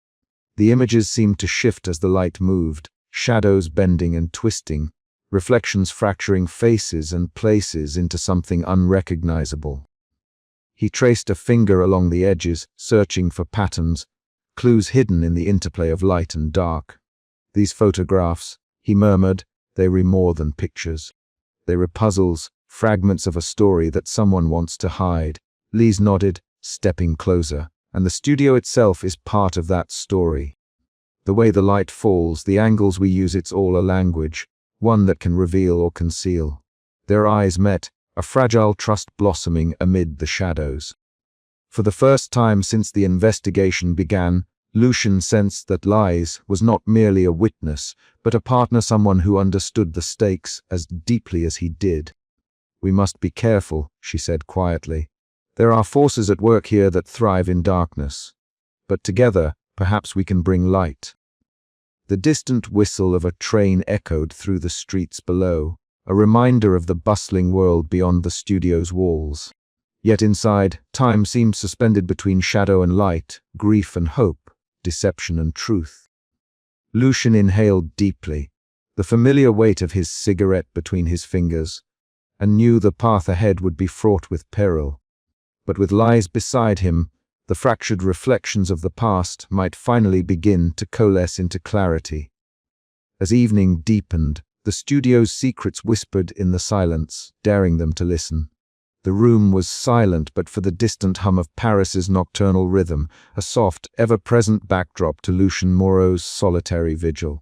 The images seemed to shift as the light moved, shadows bending and twisting, reflections fracturing faces and places into something unrecognizable. He traced a finger along the edges, searching for patterns, clues hidden in the interplay of light and dark. "These photographs," he murmured, "they were more than pictures. They were puzzles, fragments of a story that someone wants to hide." Lise nodded, stepping closer, "And the studio itself is part of that story. The way the light falls, the angles we use, it's all a language, one that can reveal or conceal." Their eyes met, a fragile trust blossoming amid the shadows. For the first time since the investigation began, Lucien sensed that Lise was not merely a witness, but a partner, someone who understood the stakes as deeply as he did. "We must be careful," she said quietly. "There are forces at work here that thrive in darkness. But together, perhaps we can bring light." The distant whistle of a train echoed through the streets below, a reminder of the bustling world beyond the studio's walls. Yet inside, time seemed suspended between shadow and light, grief and hope, deception and truth. Lucien inhaled deeply, the familiar weight of his cigarette between his fingers, and knew the path ahead would be fraught with peril. But with Lise beside him, the fractured reflections of the past might finally begin to coalesce into clarity. As evening deepened, the studio's secrets whispered in the silence, daring them to listen. The room was silent but for the distant hum of Paris's nocturnal rhythm, a soft, ever-present backdrop to Lucien Moreau's solitary vigil.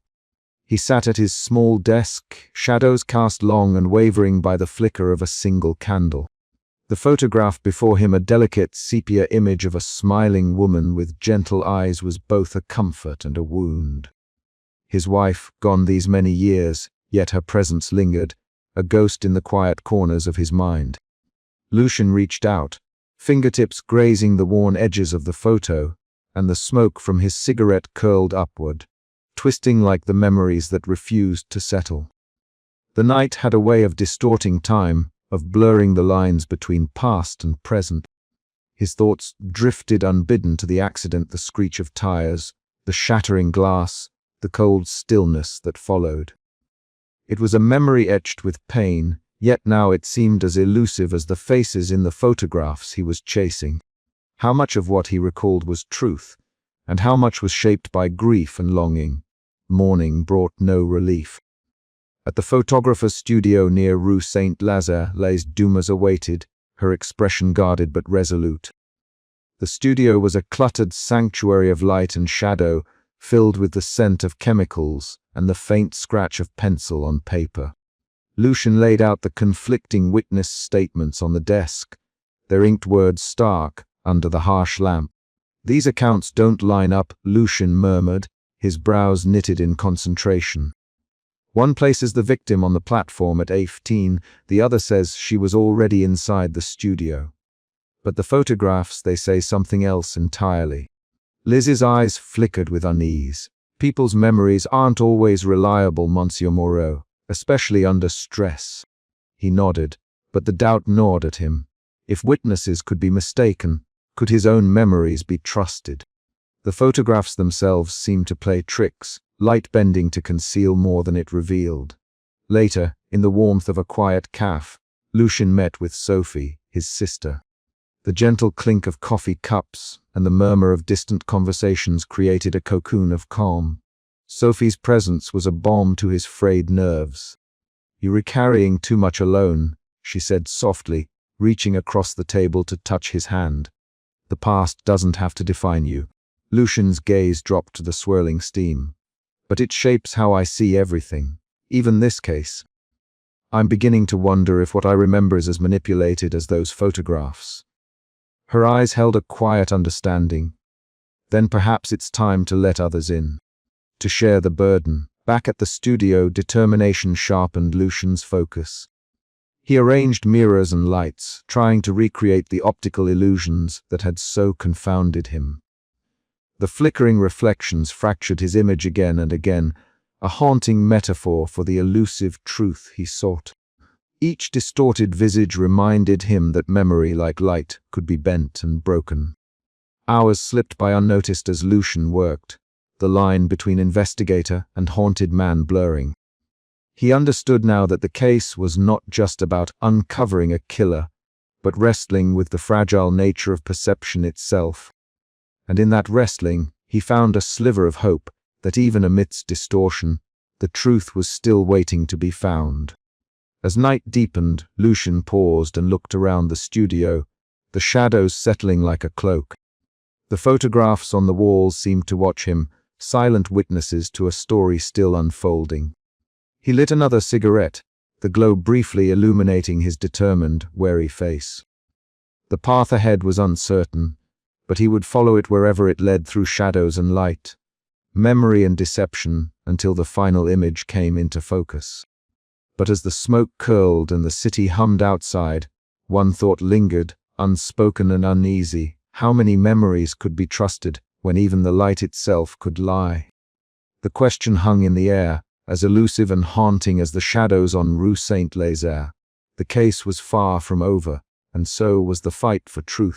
He sat at his small desk, shadows cast long and wavering by the flicker of a single candle. The photograph before him, a delicate sepia image of a smiling woman with gentle eyes, was both a comfort and a wound. His wife, gone these many years, yet her presence lingered, a ghost in the quiet corners of his mind. Lucien reached out, fingertips grazing the worn edges of the photo, and the smoke from his cigarette curled upward, twisting like the memories that refused to settle. The night had a way of distorting time, of blurring the lines between past and present. His thoughts drifted unbidden to the accident, the screech of tires, the shattering glass, the cold stillness that followed. It was a memory etched with pain, yet now it seemed as elusive as the faces in the photographs he was chasing. How much of what he recalled was truth, and how much was shaped by grief and longing? Mourning brought no relief. At the photographer's studio near Rue Saint-Lazare, Lise Dumas awaited, her expression guarded but resolute. The studio was a cluttered sanctuary of light and shadow, filled with the scent of chemicals and the faint scratch of pencil on paper. Lucien laid out the conflicting witness statements on the desk, their inked words stark under the harsh lamp. "These accounts don't line up," Lucien murmured, his brows knitted in concentration. "One places the victim on the platform at 18, the other says she was already inside the studio. But the photographs, they say something else entirely." Liz's eyes flickered with unease. "People's memories aren't always reliable, Monsieur Moreau, especially under stress." He nodded, but the doubt gnawed at him. If witnesses could be mistaken, could his own memories be trusted? The photographs themselves seemed to play tricks, light bending to conceal more than it revealed. Later, in the warmth of a quiet cafe, Lucien met with Sophie, his sister. The gentle clink of coffee cups and the murmur of distant conversations created a cocoon of calm. Sophie's presence was a balm to his frayed nerves. "You were carrying too much alone," she said softly, reaching across the table to touch his hand. "The past doesn't have to define you." Lucien's gaze dropped to the swirling steam. "But it shapes how I see everything, even this case." I'm beginning to wonder if what I remember is as manipulated as those photographs." Her eyes held a quiet understanding. "Then perhaps it's time to let others in. To share the burden." Back at the studio, determination sharpened Lucian's focus. He arranged mirrors and lights, trying to recreate the optical illusions that had so confounded him. The flickering reflections fractured his image again and again, a haunting metaphor for the elusive truth he sought. Each distorted visage reminded him that memory, like light, could be bent and broken. Hours slipped by unnoticed as Lucian worked, the line between investigator and haunted man blurring. He understood now that the case was not just about uncovering a killer, but wrestling with the fragile nature of perception itself. And in that wrestling, he found a sliver of hope that even amidst distortion, the truth was still waiting to be found. As night deepened, Lucian paused and looked around the studio, the shadows settling like a cloak. The photographs on the walls seemed to watch him, silent witnesses to a story still unfolding. He lit another cigarette, the glow briefly illuminating his determined, wary face. The path ahead was uncertain, but he would follow it wherever it led through shadows and light, memory and deception, until the final image came into focus. But as the smoke curled and the city hummed outside, one thought lingered, unspoken and uneasy. How many memories could be trusted when even the light itself could lie? The question hung in the air, as elusive and haunting as the shadows on Rue Saint-Lazare. The case was far from over, and so was the fight for truth.